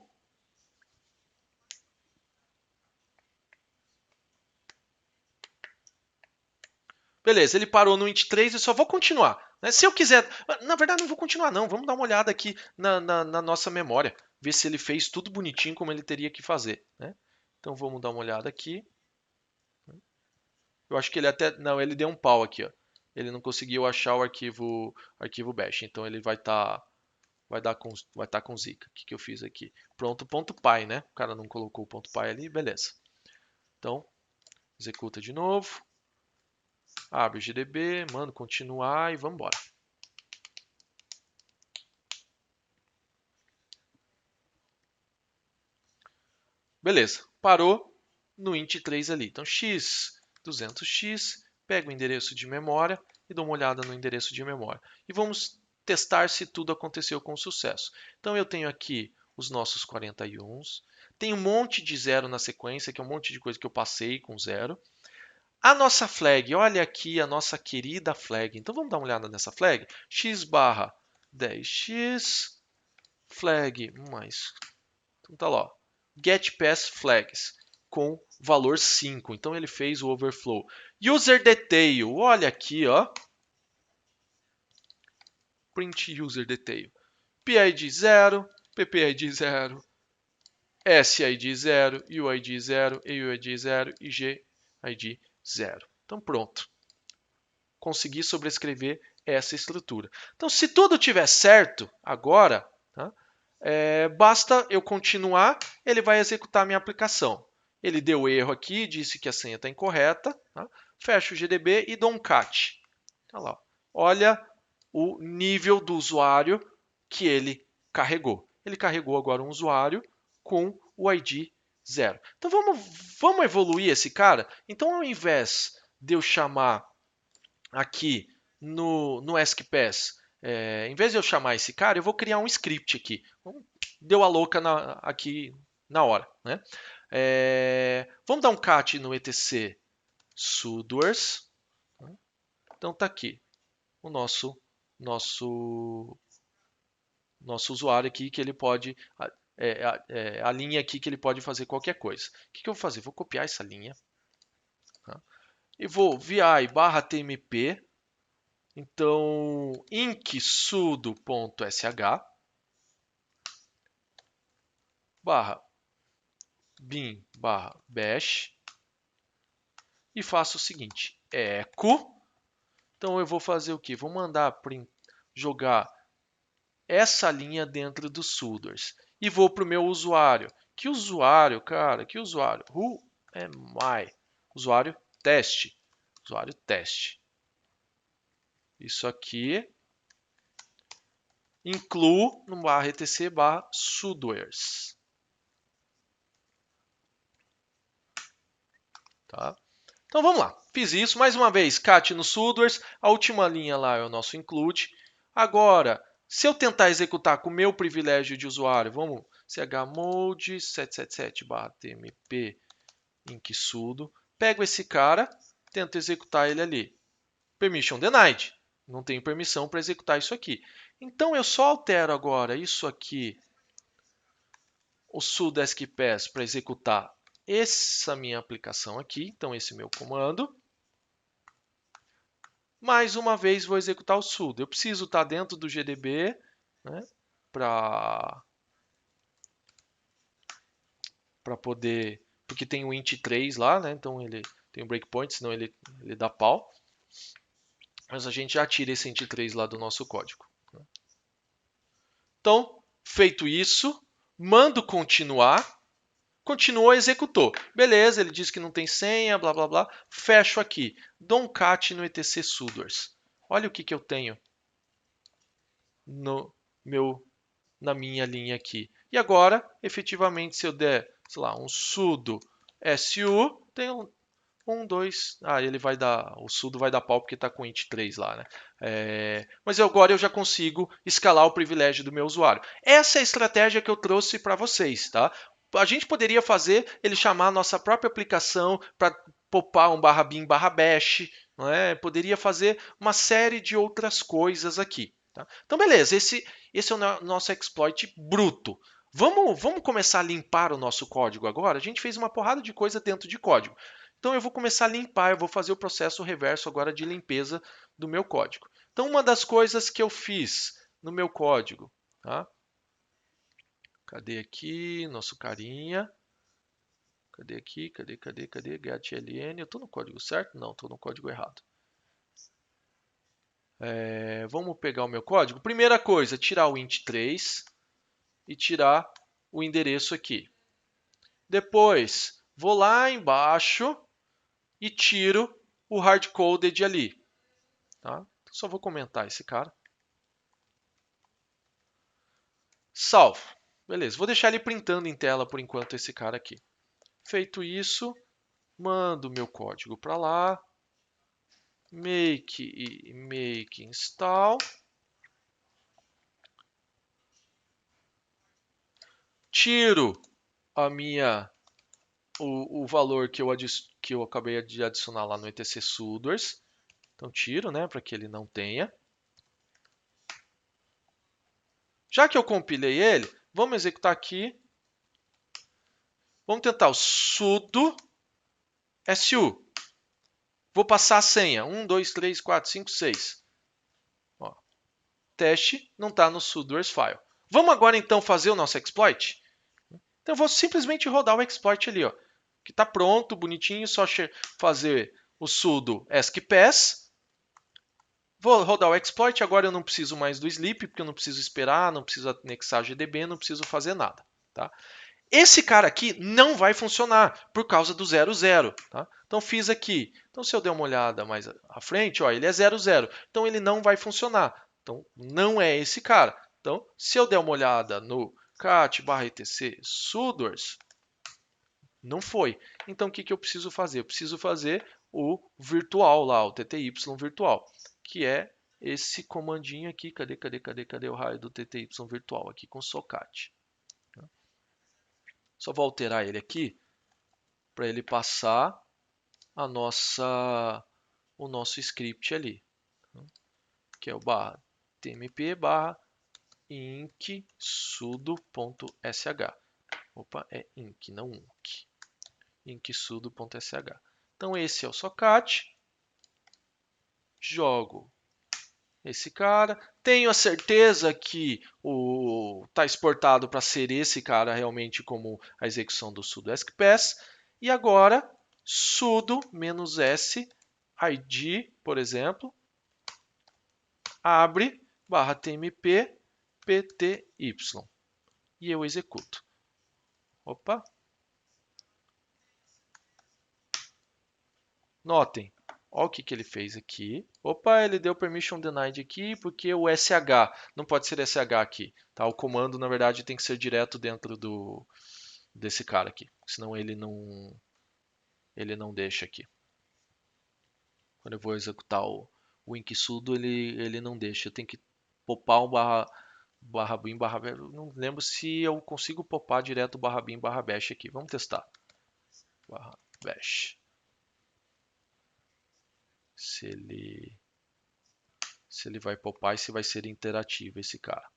Beleza, ele parou no int 3, eu só vou continuar. Né? Se eu quiser... Na verdade, não vou continuar, não. Vamos dar uma olhada aqui na nossa memória. Ver se ele fez tudo bonitinho como ele teria que fazer. Né? Então, vamos dar uma olhada aqui. Eu acho que ele até... Não, ele deu um pau aqui. Ó. Ele não conseguiu achar o arquivo bash. Então, ele vai estar... vai estar com zica. O que eu fiz aqui? Pronto, ponto .py, né? O cara não colocou o ponto .py ali, beleza. Então, executa de novo. Abre o GDB, manda continuar e vamos embora. Beleza, parou no int3 ali. Então, x 200x, pego o endereço de memória e dou uma olhada no endereço de memória. E vamos testar se tudo aconteceu com sucesso. Então, eu tenho aqui os nossos 41. Tem um monte de zero na sequência, que é um monte de coisa que eu passei com zero. A nossa flag, olha aqui a nossa querida flag. Então, vamos dar uma olhada nessa flag. X barra 10x, flag mais... Então, tá lá, ó. Get pass flags com valor 5. Então ele fez o overflow. User detail, olha aqui, ó. Print user detail. PID 0, PPID 0, SID 0, UID 0, AUID 0 e GID 0. Então pronto. Consegui sobrescrever essa estrutura. Então se tudo estiver certo agora, tá? Basta eu continuar, ele vai executar a minha aplicação. Ele deu erro aqui, disse que a senha está incorreta. Tá? Fecho o GDB e dou um cat. Tá lá. Olha o nível do usuário que ele carregou. Ele carregou agora um usuário com o ID 0. Então vamos evoluir esse cara? Então ao invés de eu chamar aqui no AskPass, em vez de eu chamar esse cara, eu vou criar um script aqui. Deu a louca aqui na hora. Né? Vamos dar um cat no etc sudoers. Então tá aqui o nosso usuário aqui que ele pode a linha aqui que ele pode fazer qualquer coisa. O que eu vou fazer? Vou copiar essa linha, tá? E vou vi barra tmp. Então, inc sudo.sh barra bin barra bash e faço o seguinte, echo. Então eu vou fazer o que? Vou mandar jogar essa linha dentro do sudoers e vou para o meu usuário. Que usuário, cara? Que usuário? Who am I? Usuário teste. Usuário teste. Isso aqui incluo no barra etc barra sudoers. Tá? Então vamos lá. Fiz isso mais uma vez. Cat no sudoers. A última linha lá é o nosso include. Agora, se eu tentar executar com o meu privilégio de usuário, vamos chmod 777/tmp inc sudo. Pego esse cara, tento executar ele ali. Permission denied. Não tenho permissão para executar isso aqui. Então eu só altero agora isso aqui, o sudo askpass, para executar essa minha aplicação aqui. Então esse meu comando. Mais uma vez vou executar o sudo. Eu preciso estar dentro do GDB, né, para poder, porque tem o int3 lá, né, então ele tem um breakpoint, senão ele dá pau. Mas a gente já tira esse int3 lá do nosso código. Então, feito isso, mando continuar. Continuou, executou. Beleza, ele diz que não tem senha, blá blá blá. Fecho aqui. Dou um cat no etc sudoers. Olha o que eu tenho na minha linha aqui. E agora, efetivamente, se eu der, sei lá, um sudo su, tem um, dois. Ele vai dar, o sudo vai dar pau porque está com int3 lá, né? Mas agora eu já consigo escalar o privilégio do meu usuário. Essa é a estratégia que eu trouxe para vocês, tá? A gente poderia fazer ele chamar a nossa própria aplicação para popar um barra bin barra bash, não é? Poderia fazer uma série de outras coisas aqui. Tá? Então, beleza, esse é o nosso exploit bruto. Vamos começar a limpar o nosso código agora? A gente fez uma porrada de coisa dentro de código. Então, eu vou começar a limpar, eu vou fazer o processo reverso agora de limpeza do meu código. Então, uma das coisas que eu fiz no meu código, tá? Cadê aqui nosso carinha? Cadê aqui? Cadê? GetLN. Eu estou no código certo? Não, estou no código errado. Vamos pegar o meu código. Primeira coisa, tirar o int3 e tirar o endereço aqui. Depois, vou lá embaixo e tiro o hardcoded ali. Tá? Só vou comentar esse cara. Salvo. Beleza, vou deixar ele printando em tela por enquanto esse cara aqui. Feito isso, mando meu código para lá. Make install. Tiro o valor que eu acabei de adicionar lá no etc sudoers. Então tiro, né, para que ele não tenha. Já que eu compilei ele, vamos executar aqui. Vamos tentar o sudo su. Vou passar a senha. 1, 2, 3, 4, 5, 6. Ó, teste não está no sudoers file. Vamos agora então fazer o nosso exploit? Então eu vou simplesmente rodar o exploit ali, ó, que está pronto, bonitinho, só fazer o sudo askpass. Vou rodar o exploit, agora eu não preciso mais do sleep, porque eu não preciso esperar, não preciso anexar GDB, não preciso fazer nada. Tá? Esse cara aqui não vai funcionar por causa do 00. Tá? Então fiz aqui. Então se eu der uma olhada mais à frente, ó, ele é 00. Então ele não vai funcionar. Então não é esse cara. Então se eu der uma olhada no cat/etc sudoers, não foi. Então o que eu preciso fazer? Eu preciso fazer o virtual lá, o tty virtual, que é esse comandinho aqui. Cadê o raio do tty virtual? Aqui com socat. Só vou alterar ele aqui para ele passar o nosso script ali, que é o /tmp inc sudo.sh. Opa, é inc, não unc. inc-sudo.sh. Então esse é o socat. Jogo esse cara. Tenho a certeza que está exportado para ser esse cara realmente como a execução do sudo askpass. E agora sudo "-s id", por exemplo, abre /tmp pty e eu executo. Opa! Notem, olha o que ele fez aqui. Opa, ele deu permission denied aqui porque o sh não pode ser sh aqui. Tá? O comando, na verdade, tem que ser direto dentro desse cara aqui. Senão ele não deixa aqui. Quando eu vou executar o inc-sudo, ele não deixa. Eu tenho que popar um /bin /bash. Não lembro se eu consigo popar direto o /bin /bash aqui. Vamos testar. /bash. Se ele vai popar e se vai ser interativo esse cara.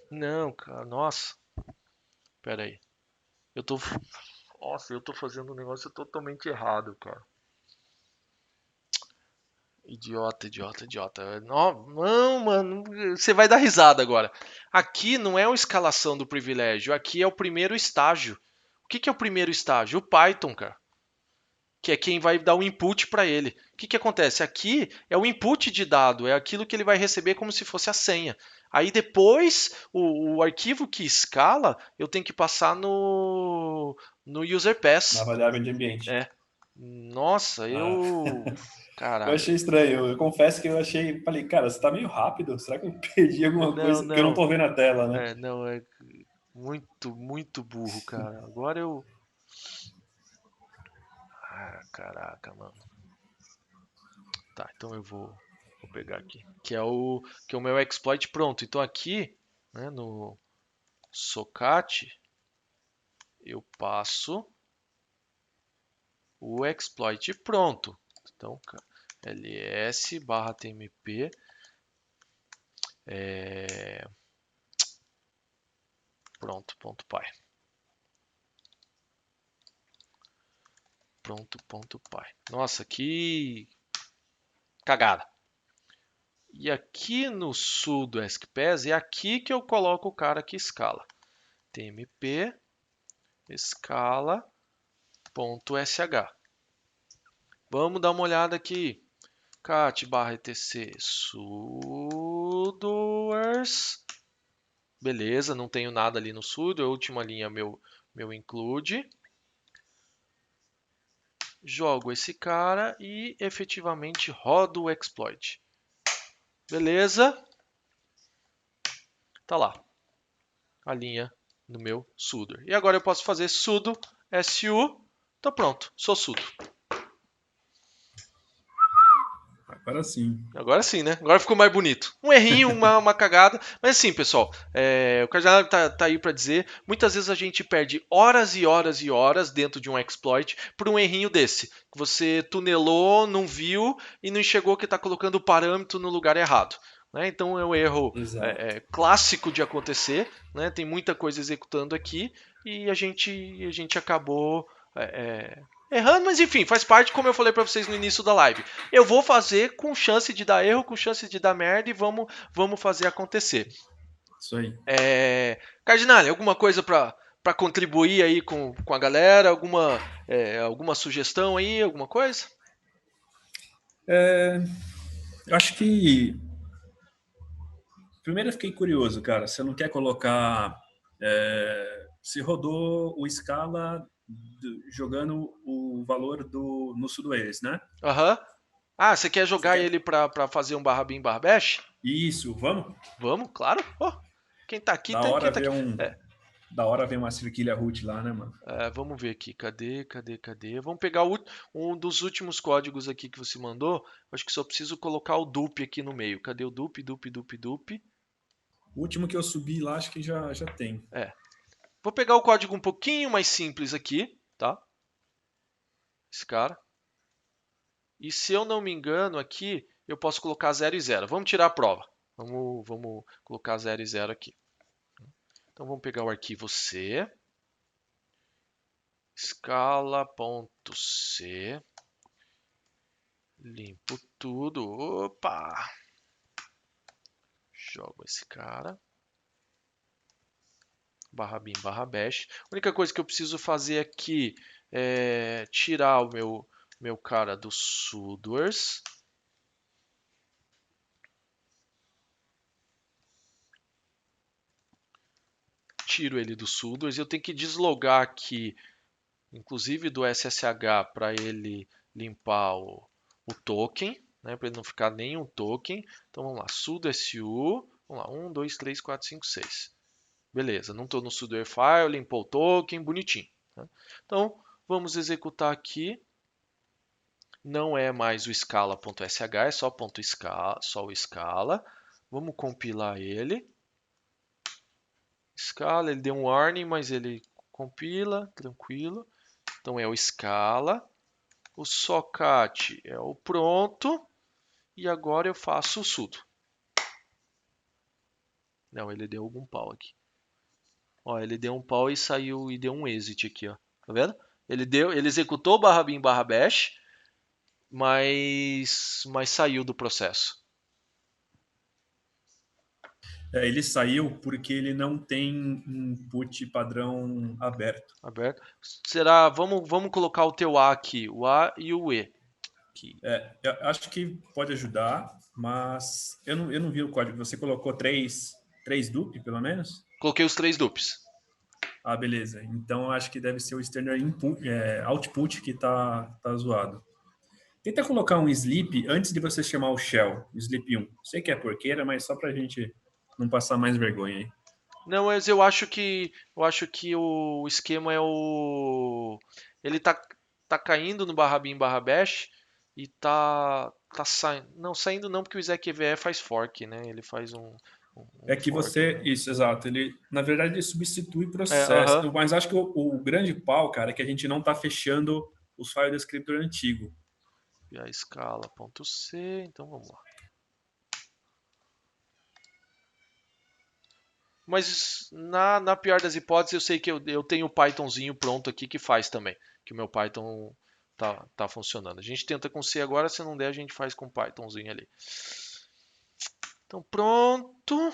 Não, cara, nossa. Pera aí. Nossa, eu tô fazendo um negócio totalmente errado, cara. Idiota. Não, mano, você vai dar risada agora. Aqui não é a escalação do privilégio, aqui é o primeiro estágio. O que é o primeiro estágio? O Python, cara. Que é quem vai dar o input para ele. O que acontece? Aqui é o input de dado, é aquilo que ele vai receber como se fosse a senha. Aí depois, o arquivo que escala, eu tenho que passar no user Na pass. variável de ambiente. É. Nossa, Ah, eu Caralho. achei estranho. Eu confesso que eu achei. Falei, cara, você tá meio rápido. Será que eu perdi alguma Não, coisa? Porque eu não não. tô vendo a tela, né? Não, é muito burro, cara. Agora eu. Ah, caraca, mano. Tá, então eu vou pegar aqui. Que é o meu exploit pronto. Então aqui, né, no socat, eu passo o exploit pronto. Então, ls/tmp pronto.py. Pronto.py. Nossa, que cagada. E aqui no sudo askpass é aqui que eu coloco o cara que escala. tmp escala.sh. Vamos dar uma olhada aqui. cat/etc sudoers Beleza, não tenho nada ali no sudo. A última linha meu include. Jogo esse cara e efetivamente rodo o exploit. Beleza, tá lá a linha no meu sudo. E agora eu posso fazer sudo su, tá pronto, sou sudo. Agora sim. Agora sim, né? Agora ficou mais bonito. Um errinho, uma cagada. Mas assim, pessoal, o Cardinal tá aí para dizer. Muitas vezes a gente perde horas e horas e horas dentro de um exploit por um errinho desse. Que você tunelou, não viu e não enxergou que está colocando o parâmetro no lugar errado. Né? Então é um erro Exato. clássico de acontecer. Né? Tem muita coisa executando aqui e a gente acabou. Errando, mas enfim, faz parte, como eu falei para vocês no início da live. Eu vou fazer com chance de dar erro, com chance de dar merda e vamos fazer acontecer. Isso aí. Cardinale, alguma coisa para contribuir aí com a galera? Alguma sugestão aí? Alguma coisa? Eu acho que. Primeiro eu fiquei curioso, cara. Você não quer colocar. Se rodou o Scala jogando o valor no Sudoers, né? Aham. Ah, você quer Você jogar quer. ele para fazer um barra bin barra bash? Isso, vamos? Vamos, claro. Oh, quem tá aqui, Da quem hora tá ver aqui. um. É, Da hora ver uma cerquilha root lá, né, mano? vamos ver aqui. Cadê? Vamos pegar um dos últimos códigos aqui que você mandou. Acho que só preciso colocar o dupe aqui no meio. Cadê o dupe? O último que eu subi lá, acho que já tem. É. Vou pegar o código um pouquinho mais simples aqui, tá? Esse cara. E se eu não me engano aqui, eu posso colocar 0 e 0. Vamos tirar a prova. Vamos colocar 0 e 0 aqui. Então vamos pegar o arquivo C. Scala.c. Limpo tudo. Opa! Jogo esse cara. Barra bin barra bash. A única coisa que eu preciso fazer aqui é tirar o meu cara do sudoers. Tiro ele do sudoers. Eu tenho que deslogar aqui, inclusive do SSH, para ele limpar o token, né, para ele não ficar nenhum token. Então vamos lá, sudo su. Vamos lá, 1, 2, 3, 4, 5, 6. Beleza, não estou no sudo file, limpou o token, bonitinho. Tá? Então vamos executar aqui. Não é mais o scala.sh, é só .scala, só o scala. Vamos compilar ele. Scala, ele deu um warning, mas ele compila, tranquilo. Então é o Scala. O Socat é o pronto. E agora eu faço o sudo. Não, ele deu algum pau aqui. Ó, ele deu um pau e saiu e deu um exit aqui, ó. Tá vendo? Ele executou o barra bin barra bash, mas saiu do processo. Ele saiu porque ele não tem input padrão aberto. Aberto. Será? Vamos colocar o teu A aqui, o A e o E. Aqui. Eu acho que pode ajudar, mas eu não vi o código. Você colocou três dup, pelo menos? Coloquei os três dupes. Ah, beleza. Então eu acho que deve ser o external input, output que tá zoado. Tenta colocar um sleep antes de você chamar o shell, sleep 1. Sei que é porqueira, mas só pra gente não passar mais vergonha aí. Não, mas eu acho que o esquema é o ele tá caindo no barra bin barra bash e tá saindo. Não, saindo não, porque o exec EVE faz fork, né? Ele faz um É que fork você, no. isso, exato, ele, na verdade, ele substitui processo. Aham. Mas acho que o grande pau, cara, é que a gente não tá fechando os file descriptor antigo. E a escala.c, então vamos lá. Mas na pior das hipóteses, eu sei que eu tenho o Pythonzinho pronto aqui que faz também. Que o meu Python tá funcionando. A gente tenta com C agora, se não der, a gente faz com Pythonzinho ali. Então pronto.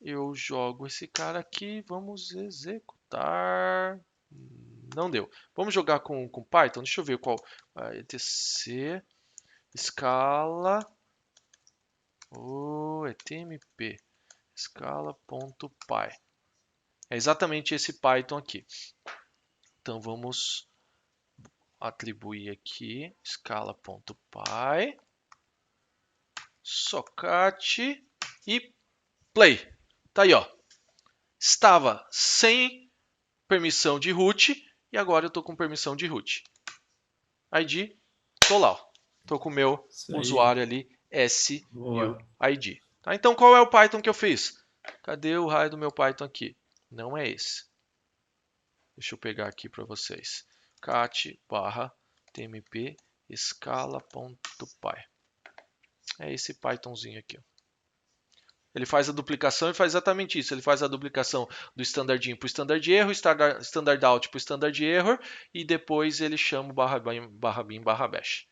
Eu jogo esse cara aqui. Vamos executar. Não deu. Vamos jogar com Python. Deixa eu ver qual. etc. Scala. É TMP. Scala.py. É exatamente esse Python aqui. Então vamos atribuir aqui scala.py, socate e play. Tá aí, ó. Estava sem permissão de root e agora eu estou com permissão de root. ID, tô lá, ó. Tô com o meu Isso aí. usuário ali, Boa. SUID. Tá? Então qual é o Python que eu fiz? Cadê o raio do meu Python aqui? Não é esse. Deixa eu pegar aqui para vocês. cat/tmp scala.py. É esse Pythonzinho aqui. Ó. Ele faz a duplicação e faz exatamente isso. Ele faz a duplicação do standard in para o standard erro, standard out para o standard error e depois ele chama o /bin/bash.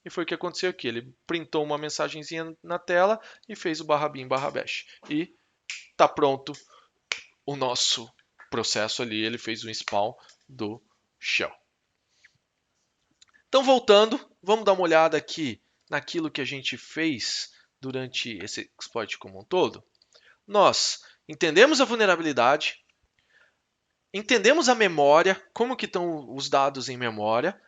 E foi o que aconteceu aqui. Ele printou uma mensagenzinha na tela e fez o /bin/bash. E está pronto o nosso processo ali. Ele fez o spawn do shell. Então, voltando, vamos dar uma olhada aqui naquilo que a gente fez durante esse exploit como um todo. Nós entendemos a vulnerabilidade, entendemos a memória, como que estão os dados em memória,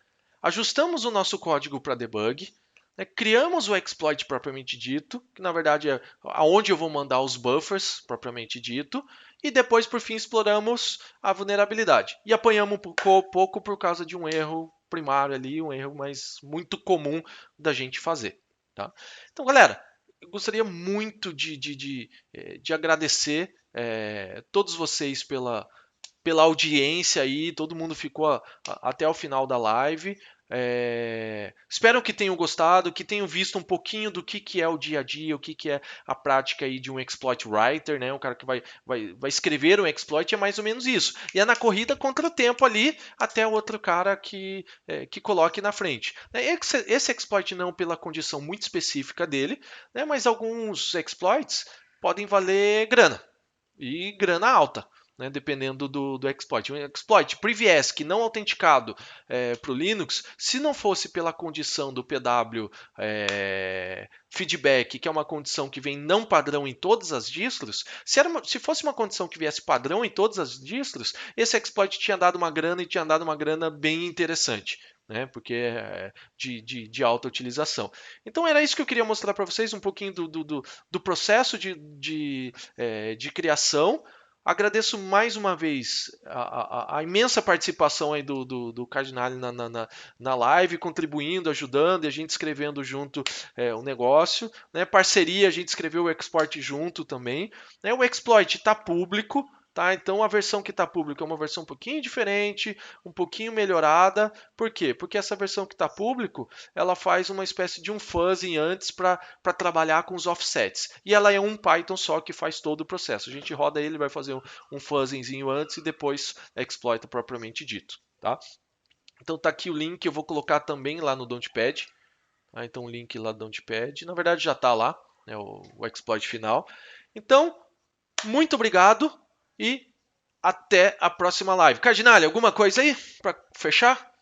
ajustamos o nosso código para debug, né, criamos o exploit propriamente dito, que na verdade é aonde eu vou mandar os buffers propriamente dito, e depois, por fim, exploramos a vulnerabilidade. E apanhamos um pouco por causa de um erro primário ali, um erro mais muito comum da gente fazer. Tá? Então, galera, eu gostaria muito de agradecer todos vocês pela audiência aí, todo mundo ficou até o final da live. Espero que tenham gostado, que tenham visto um pouquinho do que é o dia a dia, o que é a prática aí de um exploit writer, né? Um cara que vai escrever um exploit é mais ou menos isso. E é na corrida contra o tempo ali, até o outro cara que coloque na frente. Esse exploit não pela condição muito específica dele, né? Mas alguns exploits podem valer grana, e grana alta. Né, dependendo do exploit. Um exploit previous que não autenticado para o Linux, se não fosse pela condição do PW feedback, que é uma condição que vem não padrão em todas as distros, se fosse uma condição que viesse padrão em todas as distros, esse exploit tinha dado uma grana e tinha dado uma grana bem interessante. Né, porque é de alta utilização. Então era isso que eu queria mostrar para vocês, um pouquinho do processo de criação. Agradeço mais uma vez a imensa participação aí do Cardinale na live, contribuindo, ajudando e a gente escrevendo junto o negócio. Né? Parceria, a gente escreveu o export junto também. Né? O exploit está público. Tá? Então a versão que está pública é uma versão um pouquinho diferente, um pouquinho melhorada. Por quê? Porque essa versão que está público, ela faz uma espécie de um fuzzing antes para trabalhar com os offsets. E ela é um Python só que faz todo o processo. A gente roda ele, vai fazer um fuzzingzinho antes e depois exploita propriamente dito. Tá? Então tá aqui o link, eu vou colocar também lá no Don't.pad. Tá? Então o link lá do Don't.pad, na verdade já está lá, né, o exploit final. Então, muito obrigado e até a próxima live. Cardinale, alguma coisa aí para fechar?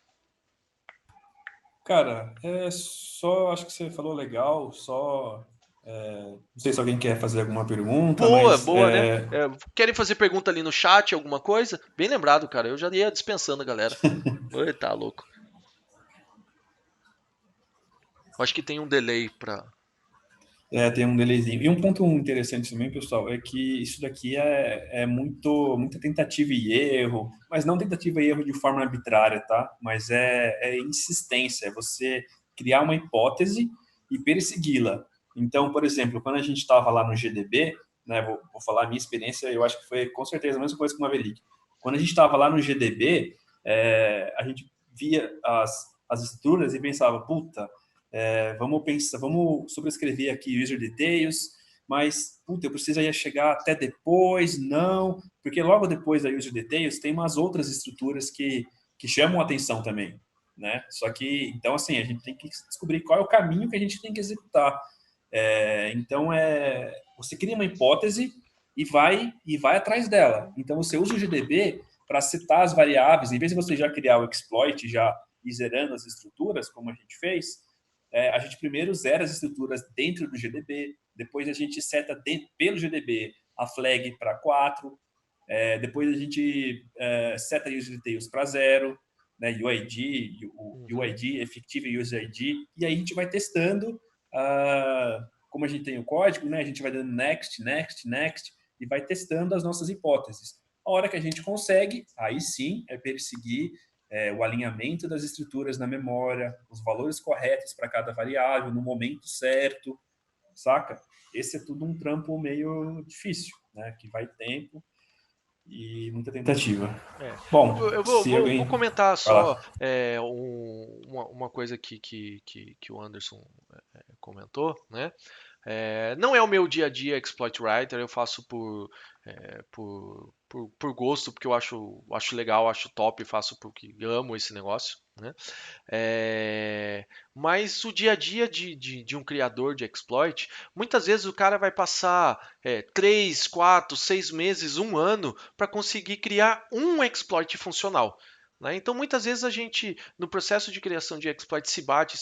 Cara, é só, acho que você falou legal, só. Não sei se alguém quer fazer alguma pergunta, Boa, mas boa, né? Querem fazer pergunta ali no chat, alguma coisa? Bem lembrado, cara. Eu já ia dispensando a galera. Oi, tá louco. Acho que tem um delay para. tem um delayzinho. E um ponto interessante também, pessoal, é que isso daqui é muita tentativa e erro, mas não tentativa e erro de forma arbitrária, tá? Mas é insistência, é você criar uma hipótese e persegui-la. Então, por exemplo, quando a gente estava lá no GDB, né, vou falar a minha experiência, eu acho que foi com certeza a mesma coisa que o Maverick. Quando a gente estava lá no GDB, a gente via as estruturas e pensava, puta, vamos pensar, vamos sobrescrever aqui user details, mas puta, eu precisaria chegar até depois, não, porque logo depois da user details tem umas outras estruturas que chamam a atenção também, né? Só que, então assim, a gente tem que descobrir qual é o caminho que a gente tem que executar. Então, você cria uma hipótese e vai atrás dela. Então, você usa o GDB para citar as variáveis, em vez de você já criar o exploit, já ir zerando as estruturas, como a gente fez, a gente primeiro zera as estruturas dentro do GDB, depois a gente seta pelo GDB a flag para 4, depois a gente seta user details para 0, né, UID, o UID, Effective User ID, e aí a gente vai testando, como a gente tem o código, né, a gente vai dando next, next, next, e vai testando as nossas hipóteses. A hora que a gente consegue, aí sim é perseguir o alinhamento das estruturas na memória, os valores corretos para cada variável, no momento certo, saca? Esse é tudo um trampo meio difícil, né, que vai tempo e muita tentativa. Bom, Eu se alguém... vou comentar Vai só lá. uma coisa que o Anderson comentou, né? Não é o meu dia a dia exploit writer, eu faço por gosto, porque eu acho legal, acho top, faço porque amo esse negócio, né? Mas o dia a dia de um criador de exploit, muitas vezes o cara vai passar 3, 4, 6 meses, um ano para conseguir criar um exploit funcional. Né? Então, muitas vezes a gente, no processo de criação de exploit, se bate,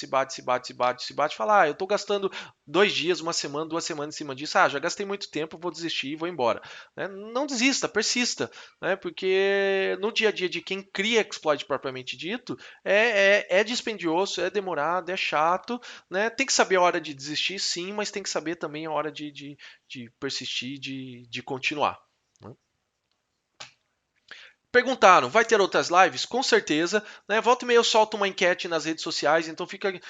fala, eu estou gastando 2 dias, uma semana, 2 semanas em cima disso, já gastei muito tempo, vou desistir e vou embora. Né? Não desista, persista, né? Porque no dia a dia de quem cria exploit propriamente dito, é dispendioso, é demorado, é chato, né? Tem que saber a hora de desistir, sim, mas tem que saber também a hora de persistir, de continuar. Né? Perguntaram, vai ter outras lives? Com certeza. Né? Volta e meia eu solto uma enquete nas redes sociais, então fica.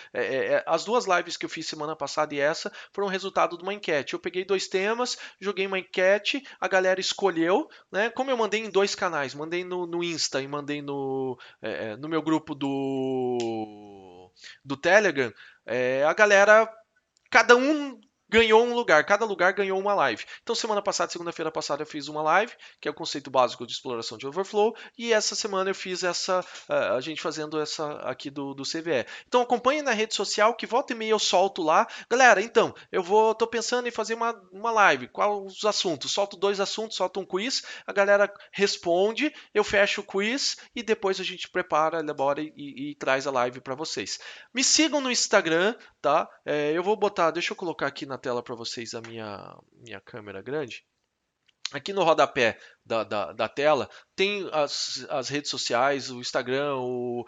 As 2 lives que eu fiz semana passada e essa foram resultado de uma enquete. Eu peguei 2 temas, joguei uma enquete, a galera escolheu. Né? Como eu mandei em 2 canais, mandei no Insta e mandei no meu grupo do Telegram, a galera. Cada um ganhou um lugar, cada lugar ganhou uma live. Então, semana passada, segunda-feira passada, eu fiz uma live, que é o conceito básico de exploração de overflow, e essa semana eu fiz a gente fazendo essa aqui do CVE. Então, acompanhe na rede social, que volta e meia eu solto lá. Galera, então, tô pensando em fazer uma live, quais os assuntos? Solto 2 assuntos, solto um quiz, a galera responde, eu fecho o quiz, e depois a gente prepara, elabora e traz a live para vocês. Me sigam no Instagram, tá? Eu vou botar, deixa eu colocar aqui na tela para vocês a minha câmera grande. Aqui no rodapé da tela tem as redes sociais, o Instagram, o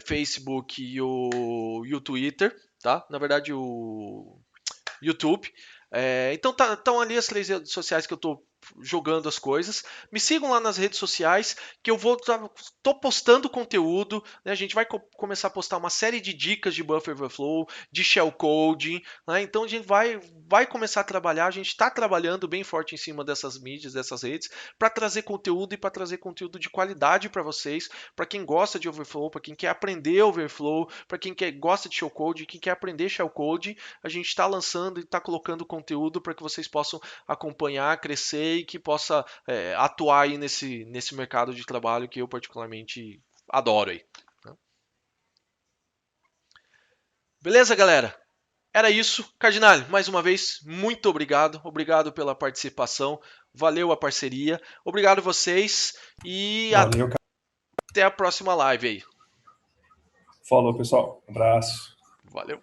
Facebook e o Twitter, tá? Na verdade, o YouTube. Então estão ali as 3 redes sociais que eu estou jogando as coisas. Me sigam lá nas redes sociais que eu tô postando conteúdo. Né? A gente vai começar a postar uma série de dicas de buffer overflow, de shellcode. Né? Então a gente vai começar a trabalhar. A gente está trabalhando bem forte em cima dessas mídias, dessas redes, para trazer conteúdo e para trazer conteúdo de qualidade para vocês, para quem gosta de overflow, para quem quer aprender overflow, para quem gosta de shellcode, quem quer aprender shellcode. A gente está lançando e está colocando conteúdo para que vocês possam acompanhar, crescer e que possa atuar aí nesse mercado de trabalho que eu particularmente adoro aí. Né? Beleza, galera? Era isso. Cardinale, mais uma vez, muito obrigado. Obrigado pela participação. Valeu a parceria. Obrigado vocês e Valeu, cara. até a próxima live aí. Falou, pessoal. Abraço. Valeu.